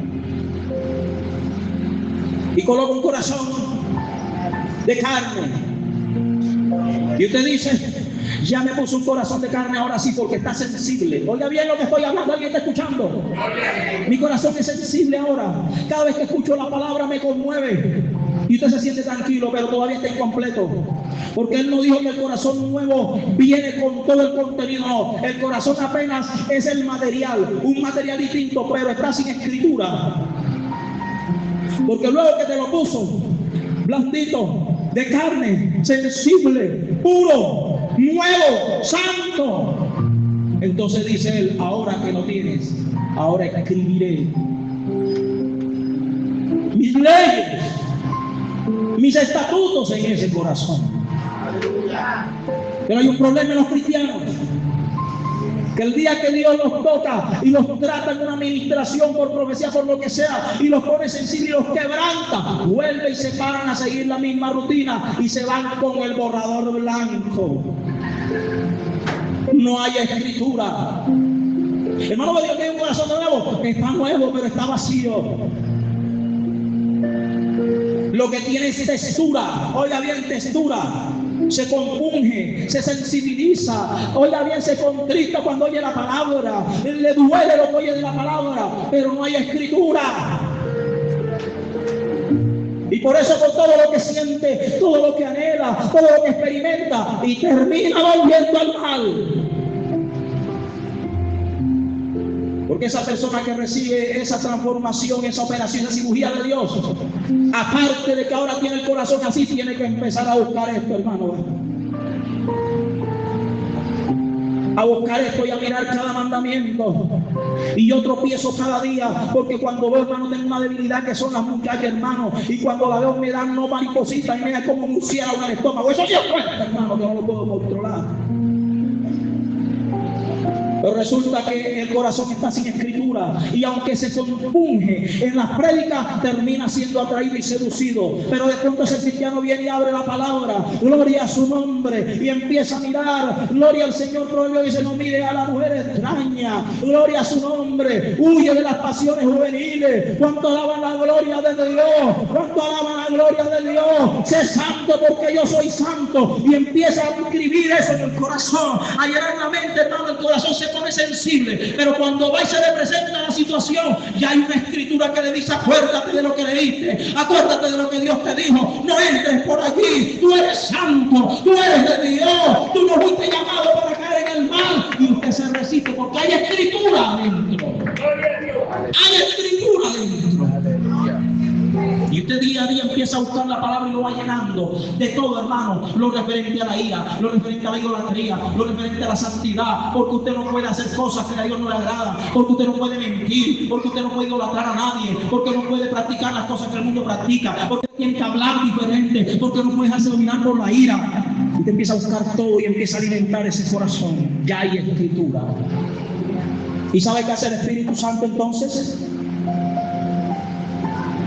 Y coloca un corazón de carne. Y usted dice, ya me puso un corazón de carne, ahora sí, porque está sensible. Oiga bien lo que estoy hablando, ¿alguien está escuchando? Mi corazón es sensible ahora. Cada vez que escucho la palabra me conmueve. Y usted se siente tranquilo, pero todavía está incompleto. Porque Él no dijo que el corazón nuevo viene con todo el contenido. No, el corazón apenas es el material, un material distinto, pero está sin escritura. Porque luego que te lo puso, blandito, de carne, sensible, puro, nuevo, santo. Entonces dice Él, ahora que lo tienes, ahora escribiré mis leyes, mis estatutos en ese corazón. Pero hay un problema en los cristianos, que el día que Dios los toca y los trata en una administración, por profecía, por lo que sea, y los pone sensibles y los quebranta, vuelve y se paran a seguir la misma rutina y se van con el borrador blanco. No hay escritura. Hermano, Dios tiene un corazón nuevo, está nuevo, pero está vacío. Lo que tiene es textura. Oiga bien, textura. Se compunge, se sensibiliza, oiga bien, se contrista cuando oye la palabra, le duele lo que oye de la palabra, pero no hay escritura. Y por eso con todo lo que siente, todo lo que anhela, todo lo que experimenta, y termina volviendo al mal. Porque esa persona que recibe esa transformación, esa operación, esa cirugía de Dios, aparte de que ahora tiene el corazón así, tiene que empezar a buscar esto, hermano. A buscar esto y a mirar cada mandamiento. Y yo tropiezo cada día, porque cuando veo, hermano, tengo una debilidad que son las muchachas, hermano. Y cuando la veo me dan no mariposita y me da como un murciélago en el estómago. Eso sí es fuerte, hermano, que no lo puedo controlar. Pero resulta que el corazón está sin escritura, y aunque se compunge en las prédicas, termina siendo atraído y seducido. Pero de pronto ese cristiano viene y abre la palabra, gloria a su nombre, y empieza a mirar, gloria al Señor. Proverbio dice, no mire a la mujer extraña, gloria a su nombre, huye de las pasiones juveniles. ¿Cuánto alaban la gloria de Dios? ¿Cuánto alaban la gloria de Dios? Sé santo porque yo soy santo, y empieza a escribir eso en el corazón, a llenar la mente, hermano. El corazón se pone sensible, pero cuando va y se le presenta la situación, ya hay una escritura que le dice, acuérdate de lo que leíste, acuérdate de lo que Dios te dijo, no entres por aquí, tú eres santo, tú eres de Dios, tú no fuiste llamado para caer en el mal. Y usted se resiste porque hay escritura adentro, hay escritura adentro. Y usted día a día empieza a buscar la palabra y lo va llenando de todo, hermano. Lo referente a la ira, lo referente a la idolatría, lo referente a la santidad. Porque usted no puede hacer cosas que a Dios no le agrada. Porque usted no puede mentir. Porque usted no puede idolatrar a nadie. Porque no puede practicar las cosas que el mundo practica. Porque tiene que hablar diferente. Porque no puede dejarse dominar por la ira. Y usted empieza a buscar todo y empieza a alimentar ese corazón. Ya hay escritura. ¿Y sabe qué hace el Espíritu Santo entonces?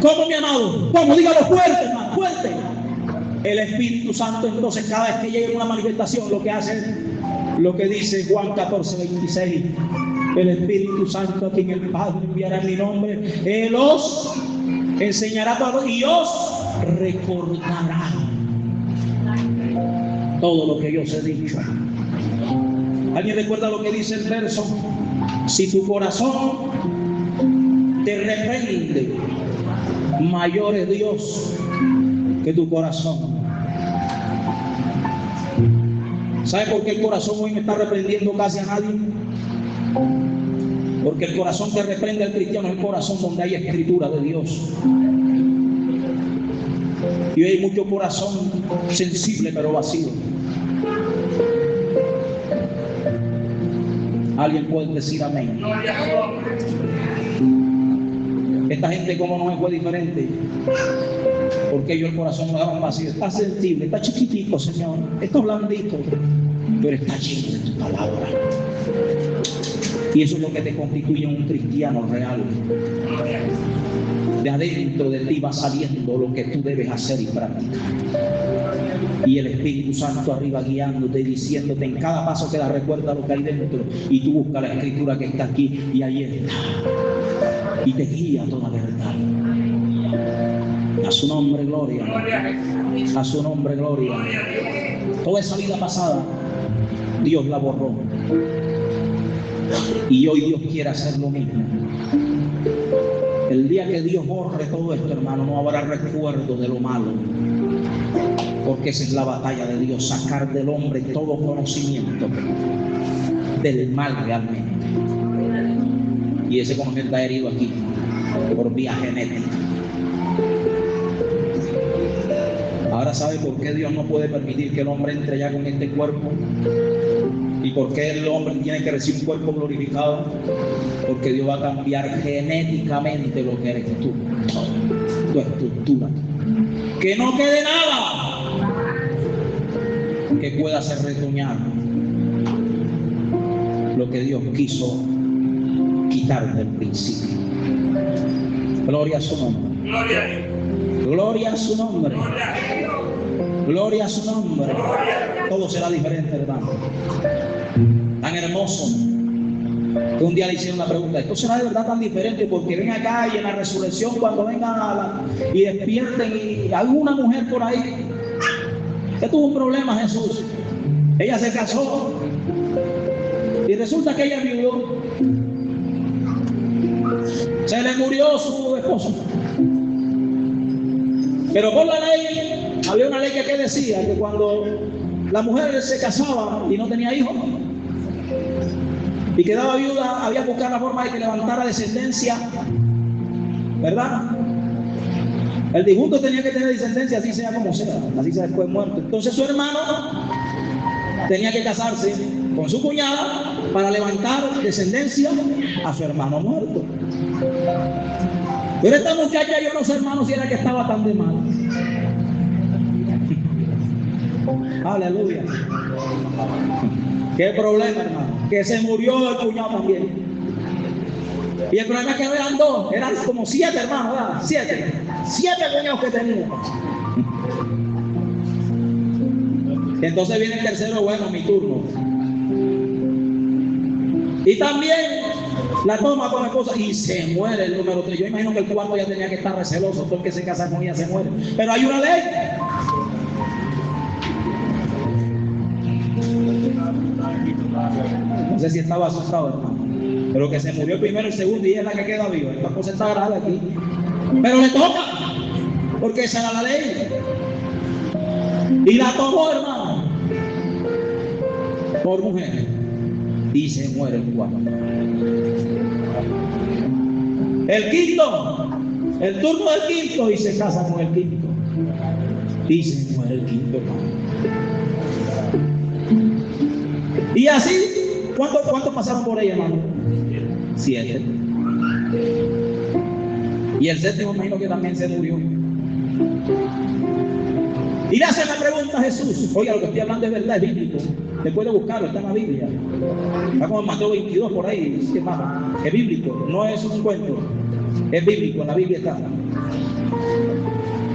¿Cómo, mi amado? ¿Cómo? Dígalo fuerte, hermano, fuerte. El Espíritu Santo entonces, cada vez que llega una manifestación, lo que hace es lo que dice Juan 14:26. El Espíritu Santo, a quien el Padre enviará en mi nombre, Él os enseñará todo y os recordará todo lo que yo os he dicho. ¿Alguien recuerda lo que dice el verso? Si tu corazón te reprende, mayor es Dios que tu corazón. ¿Sabe por qué el corazón hoy no está reprendiendo casi a nadie? Porque el corazón que reprende al cristiano es el corazón donde hay escritura de Dios. Y hoy hay mucho corazón sensible pero vacío. ¿Alguien puede decir amén? Esta gente, como no fue diferente, porque ellos el corazón lo dejaron vacío. Está sensible, está chiquitico, Señor, está blandito, pero está lleno de tu palabra. Y eso es lo que te constituye un cristiano real. De adentro de ti va saliendo lo que tú debes hacer y practicar. Y el Espíritu Santo arriba guiándote y diciéndote en cada paso que da, recuerda lo que hay dentro. Y tú buscas la escritura que está aquí y ahí está. Y te guía a toda verdad. A su nombre, gloria. A su nombre, gloria. Toda esa vida pasada, Dios la borró. Y hoy Dios quiere hacer lo mismo. El día que Dios borre todo esto, hermano, no habrá recuerdo de lo malo. Porque esa es la batalla de Dios, sacar del hombre todo conocimiento del mal realmente. Y ese conocimiento está herido aquí por vía genética. Ahora sabe por qué Dios no puede permitir que el hombre entre ya con este cuerpo. ¿Y por qué el hombre tiene que recibir un cuerpo glorificado? Porque Dios va a cambiar genéticamente lo que eres tú, tu estructura. Que no quede nada que pueda hacer retoñar lo que Dios quiso quitar del principio. Gloria a su nombre. Gloria a su nombre. Gloria a su nombre. Todo será diferente, hermano. Tan hermoso que un día le hicieron la pregunta: ¿esto será de verdad tan diferente? Porque ven acá y en la resurrección, cuando vengan y despierten y alguna mujer por ahí que tuvo un problema, Jesús, ella se casó y resulta que ella vivió, se le murió su esposo, pero por la ley había una ley que decía que cuando la mujer se casaba y no tenía hijos y quedaba viuda, había que buscar la forma de que levantara descendencia, ¿verdad? El difunto tenía que tener descendencia, así sea como sea, así sea después muerto. Entonces su hermano tenía que casarse con su cuñada para levantar descendencia a su hermano muerto. Pero esta muchacha, yo no sé, hermano, si era que estaba tan de mal. Aleluya. Qué problema, hermano, que se murió el cuñado también. Y el problema es que no eran dos, eran como 7 hermanos, ¿verdad? 7 cuñados que tenía. Entonces viene el tercero: bueno, mi turno. Y también la toma con la esposa y se muere el número 3. Yo imagino que el cuarto ya tenía que estar receloso, todo el que se casa con ella se muere. Pero hay una ley. No sé si estaba asustado, hermano, pero que se murió el primero y el segundo y es la que queda viva. Esta cosa está grave aquí, pero le toca, porque esa era la ley. Y la tomó, hermano, por mujer, y se muere el cuarto. El quinto, el turno del quinto, y se casa con el quinto, y se muere el quinto, hermano. Y así, ¿cuántos pasaron por ella, hermano? 7. Y el séptimo, imagino que también se murió. Y le hacen la pregunta a Jesús. Oiga, lo que estoy hablando es verdad, es bíblico. Te puede buscarlo, está en la Biblia. Está como en Mateo 22 por ahí. Es bíblico, no es un cuento. Es bíblico, en la Biblia está.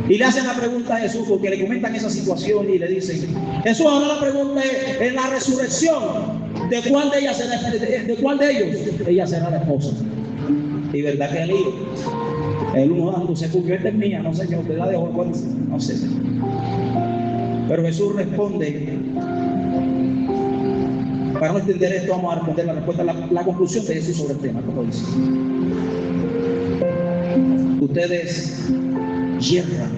Y le hacen la pregunta a Jesús porque le comentan esa situación y le dicen: Jesús, ahora la pregunta es, en la resurrección, ¿de cuál de ellos ella será la esposa? Y verdad que el uno dando sepulcro: esta es mía, no sé, te la dejo, no sé. Pero Jesús responde, para no entender esto, vamos a responder la respuesta, la conclusión de Jesús sobre el tema, como dice: ustedes yerran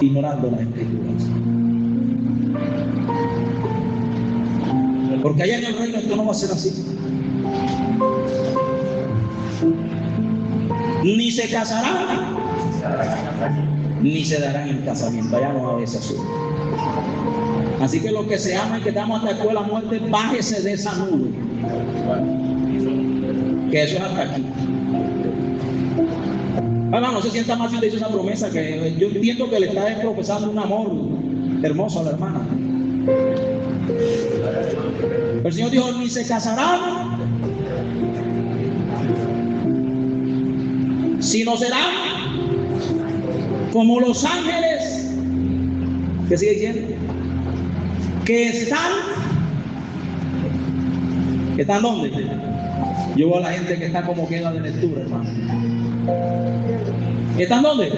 ignorando las escrituras, porque allá en el reino esto no va a ser así. Ni se casarán ni se darán en casamiento, allá no va a haber ese asunto. Así que los que se aman y que estamos hasta después de la muerte, bájese de esa nube, que eso es hasta aquí. Hermano, no se sienta mal si usted hizo esa promesa, que yo entiendo que le está profesando un amor hermoso a la hermana. El Señor dijo: ni se casarán, sino serán como los ángeles, ¿qué sigue diciendo? Que están ¿dónde? Yo veo a la gente que está como queda de lectura, hermano. ¿Están dónde?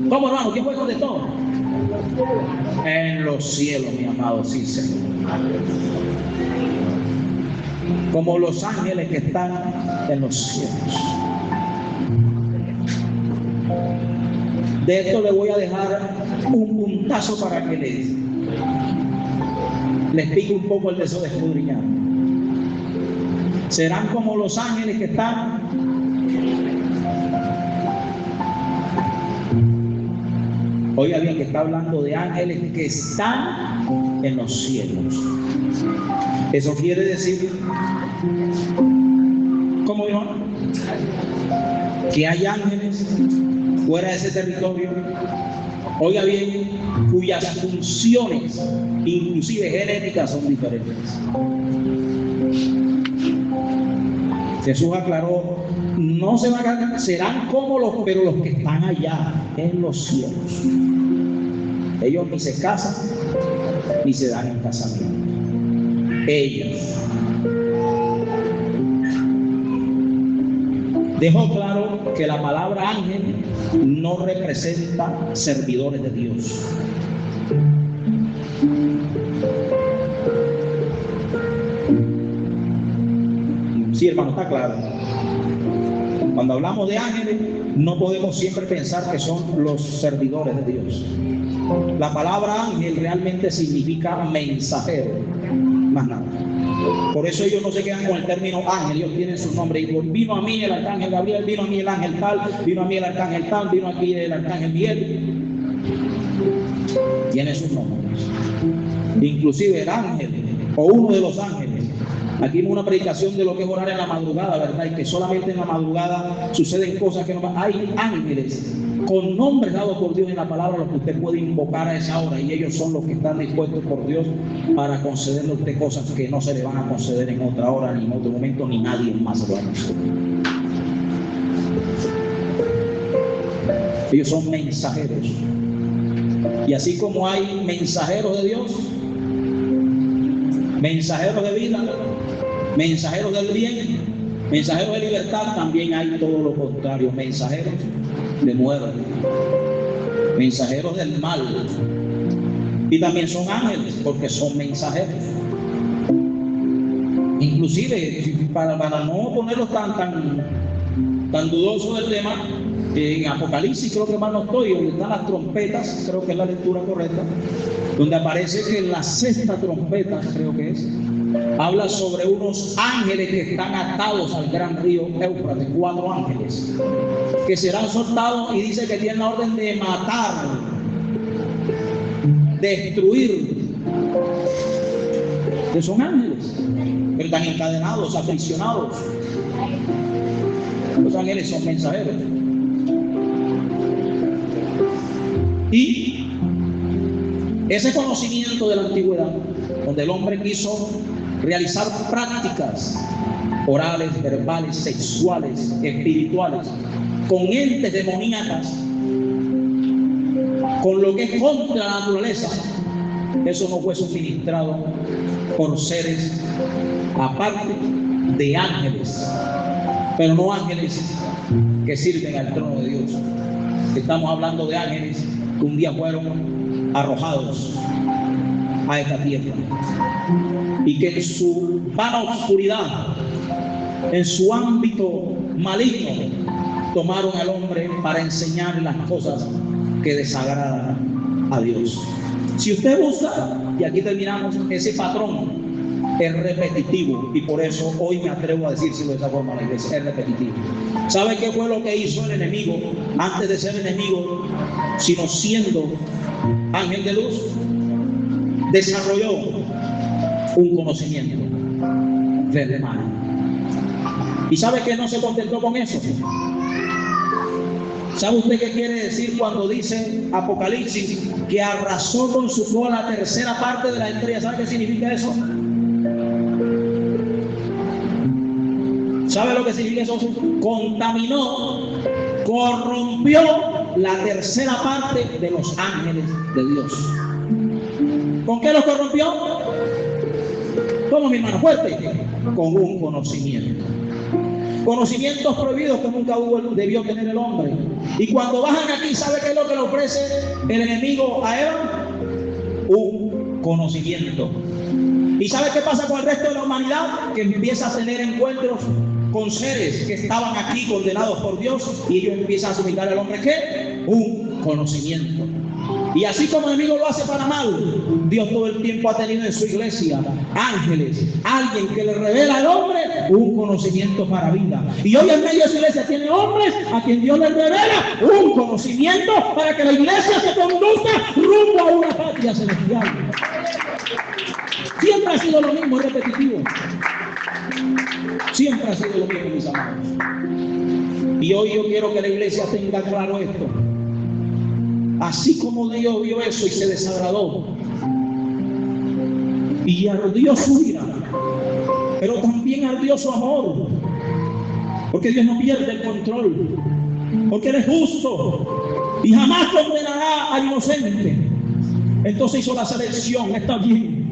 ¿Cómo, hermano? ¿Quién fue contestó? En los cielos, mi amado, sí, Señor. Como los ángeles que están en los cielos. De esto le voy a dejar un puntazo para que les pique un poco el deseo de escudriñar. Serán como los ángeles que están Oiga bien, que está hablando de ángeles que están en los cielos. Eso quiere decir, ¿cómo dijo? Que hay ángeles fuera de ese territorio, oiga bien, cuyas funciones, inclusive genéticas, son diferentes. Jesús aclaró, no se van a, serán como pero los que están allá en los cielos. Ellos ni se casan ni se dan en casamiento. Ellos. Dejó claro que la palabra ángel no representa servidores de Dios. Sí, hermano, está claro. Cuando hablamos de ángeles, no podemos siempre pensar que son los servidores de Dios. La palabra ángel realmente significa mensajero, más nada. Por eso ellos no se quedan con el término ángel, ellos tienen su nombre. Y vino a mí el arcángel Gabriel, vino a mí el ángel tal, vino a mí el arcángel tal, vino aquí el arcángel Miguel. Tiene sus nombres. Inclusive el ángel, o uno de los ángeles. Aquí vimos una predicación de lo que es orar en la madrugada, ¿verdad? Y que solamente en la madrugada suceden cosas que no... Hay ángeles con nombres dados por Dios en la palabra, los que usted puede invocar a esa hora, y ellos son los que están dispuestos por Dios para concederle a usted cosas que no se le van a conceder en otra hora, ni en otro momento, ni nadie más se lo va a conceder. Ellos son mensajeros. Y así como hay mensajeros de Dios, mensajeros de vida, mensajeros del bien, mensajeros de libertad, también hay todo lo contrario, mensajeros de muerte, mensajeros del mal. Y también son ángeles porque son mensajeros. Inclusive, para no ponerlos tan dudosos del tema, en Apocalipsis, creo que más no estoy, donde están las trompetas, creo que es la lectura correcta, donde aparece que en la sexta trompeta, creo que es, habla sobre unos ángeles que están atados al gran río Éufrates, 4 ángeles, que serán soltados, y dice que tienen la orden de matar, destruir. Que son ángeles, pero están encadenados, aprisionados. Los ángeles son mensajeros. Y ese conocimiento de la antigüedad, donde el hombre quiso realizar prácticas orales, verbales, sexuales, espirituales, con entes demoníacas, con lo que es contra la naturaleza, eso no fue suministrado por seres aparte de ángeles, pero no ángeles que sirven al trono de Dios. Estamos hablando de ángeles que un día fueron arrojados a esta tierra y que en su vana oscuridad, en su ámbito maligno, tomaron al hombre para enseñar las cosas que desagradan a Dios. Si usted busca, y aquí terminamos, ese patrón es repetitivo, y por eso hoy me atrevo a decírselo de esa forma a la iglesia, es repetitivo. ¿Sabe qué fue lo que hizo el enemigo antes de ser enemigo, sino siendo ángel de luz? Desarrolló un conocimiento del mal. ¿Y sabe que no se contentó con eso? ¿Sabe usted qué quiere decir cuando dice Apocalipsis que arrasó con su cola la tercera parte de la estrella? ¿Sabe qué significa eso? ¿Sabe lo que significa eso? Contaminó corrompió la tercera parte de los ángeles de Dios. ¿Con qué los corrompió? ¿Cómo, mi hermano? Fuerte. Con un conocimiento. Conocimientos prohibidos que nunca debió tener el hombre. Y cuando bajan aquí, ¿sabe qué es lo que le ofrece el enemigo a Eva? Un conocimiento. ¿Y sabe qué pasa con el resto de la humanidad? Que empieza a tener encuentros con seres que estaban aquí condenados por Dios, y ellos empiezan a suministrar al hombre ¿qué? Un conocimiento. Y así como el enemigo lo hace para mal, Dios todo el tiempo ha tenido en su iglesia ángeles, alguien que le revela al hombre un conocimiento para vida. Y hoy en medio de su iglesia tiene hombres a quien Dios le revela un conocimiento para que la iglesia se conduzca rumbo a una patria celestial. Siempre ha sido lo mismo, es repetitivo. Siempre ha sido lo mismo, mis amados. Y hoy yo quiero que la iglesia tenga claro esto. Así como Dios vio eso y se desagradó y ardió su ira, pero también ardió su amor, porque Dios no pierde el control, porque Él es justo y jamás condenará al inocente. Entonces hizo la selección. Está bien,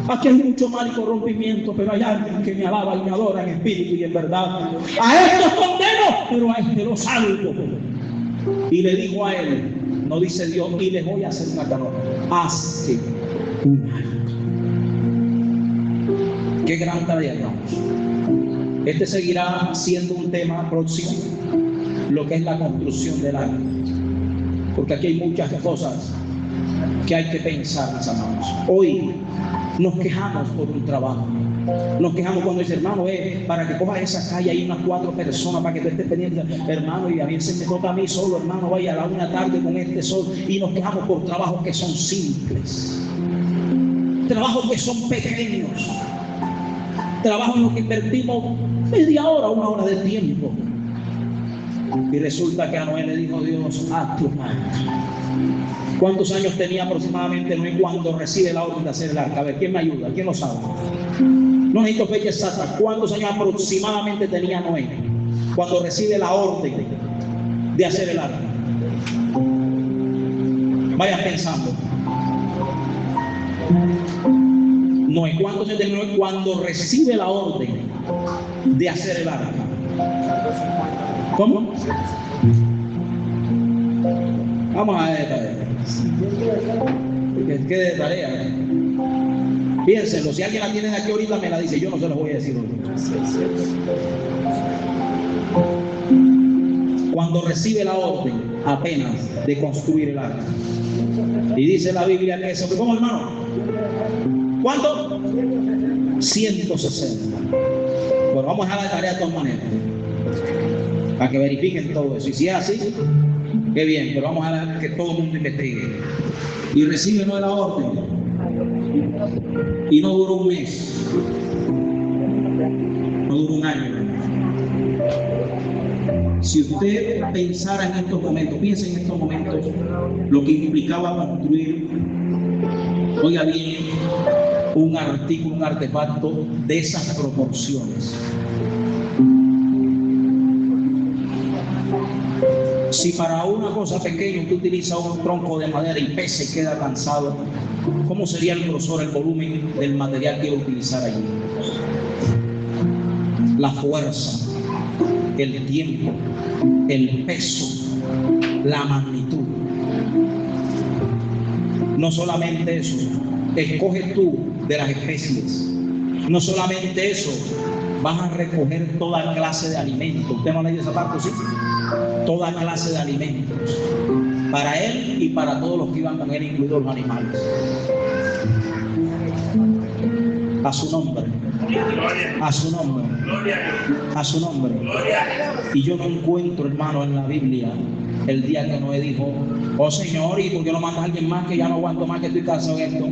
aquí hay mucho mal y corrompimiento, pero hay alguien que me alaba y me adora en espíritu y en verdad. A estos condeno, pero a este lo salvo. Y le dijo a él, no dice Dios, y les voy a hacer una calor. Hazte un alto. Qué gran tarea, hermanos. Este seguirá siendo un tema próximo, lo que es la construcción del alto. Porque aquí hay muchas cosas que hay que pensar, mis amados. Hoy nos quejamos por un trabajo. Nos quejamos cuando dice, hermano, para que cojas esa calle hay unas 4 personas para que tú estés pendiente, hermano, y a mí se me toca a mí solo, hermano, vaya a la 1 tarde con este sol. Y nos quejamos por trabajos que son simples, trabajos que son pequeños, trabajos en los que invertimos media hora, 1 hora de tiempo. Y resulta que a Noé le dijo Dios, haz tu parte. ¿Cuántos años tenía aproximadamente Noé cuando recibe la orden de hacer el arca? A ver, ¿quién me ayuda? ¿Quién lo sabe? No necesito fecha exacta. ¿Cuántos años aproximadamente tenía Noé cuando recibe la orden de hacer el arca? Vayan pensando. Noé, ¿cuántos años tenía Noé cuando recibe la orden de hacer el arca? ¿Cómo? Vamos a ver. ¿Qué de tarea? Piénsenlo, si alguien la tiene de aquí ahorita me la dice, yo no se lo voy a decir hoy. Cuando recibe la orden apenas de construir el arca. Y dice la Biblia que eso, ¿cómo, hermano? ¿Cuánto? 160. Bueno, vamos a dejar la tarea de todas maneras, para que verifiquen todo eso. Y si es así, qué bien, pero vamos a dejar que todo el mundo investigue. Y recibe no la orden. Y no duró un mes, no duró un año. Si usted pensara en estos momentos, piensa en estos momentos lo que implicaba construir, oiga bien, un artículo, un artefacto de esas proporciones. Si para una cosa pequeña usted utiliza un tronco de madera y pesa y queda cansado, ¿cómo sería el grosor, el volumen del material que iba a utilizar allí? La fuerza, el tiempo, el peso, la magnitud. No solamente eso, escoge tú de las especies. No solamente eso, vas a recoger toda clase de alimentos. ¿Usted no ha leído esa parte, sí? Toda clase de alimentos para él y para todos los que iban con él, incluidos los animales. A su nombre, a su nombre, a su nombre. Y yo no encuentro, hermano, en la Biblia el día que Noé dijo, oh Señor, ¿y por qué no mandas a alguien más, que ya no aguanto más, que estoy cansado de esto?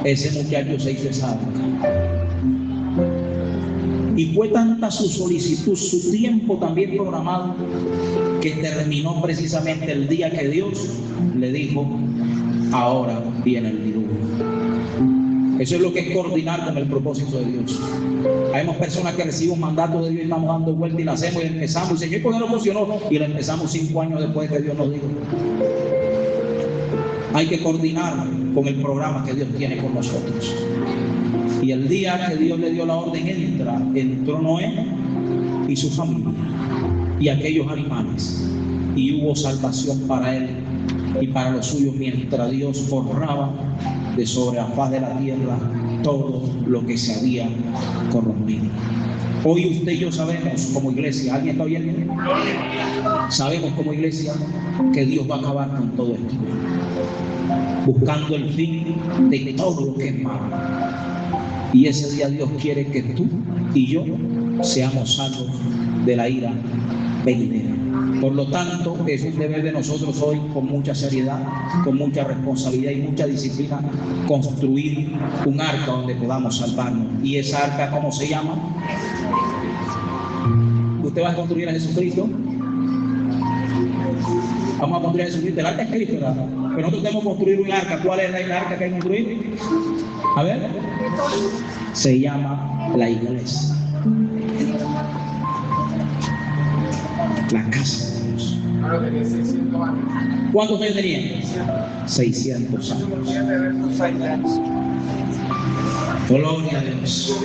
Ese muchacho se hizo sabio. Y fue tanta su solicitud, su tiempo también programado, que terminó precisamente el día que Dios le dijo, ahora viene el diluvio. Eso es lo que es coordinar con el propósito de Dios. Hay personas que reciben un mandato de Dios y estamos dando vuelta y la hacemos y empezamos. Y Señor, ¿por qué no funcionó? Y la empezamos 5 años después que Dios nos dijo. Hay que coordinar con el programa que Dios tiene con nosotros. Y el día que Dios le dio la orden, entró Noé y su familia y aquellos animales. Y hubo salvación para él y para los suyos, mientras Dios borraba de sobre la faz de la tierra todo lo que se había corrompido. Hoy usted y yo sabemos como iglesia, ¿alguien está oyendo? Sabemos como iglesia que Dios va a acabar con todo esto, buscando el fin de todo lo que es malo. Y ese día Dios quiere que tú y yo seamos salvos de la ira venidera. Por lo tanto, es un deber de nosotros hoy, con mucha seriedad, con mucha responsabilidad y mucha disciplina, construir un arca donde podamos salvarnos. ¿Y esa arca cómo se llama? ¿Usted va a construir a Jesucristo? Vamos a construir a Jesucristo. El arca es Cristo, ¿verdad? Pero nosotros tenemos que construir un arca. ¿Cuál es la arca que hay que construir? A ver. Se llama la iglesia. La casa de Dios. ¿Cuántos años tenía? 600 años. Gloria a Dios.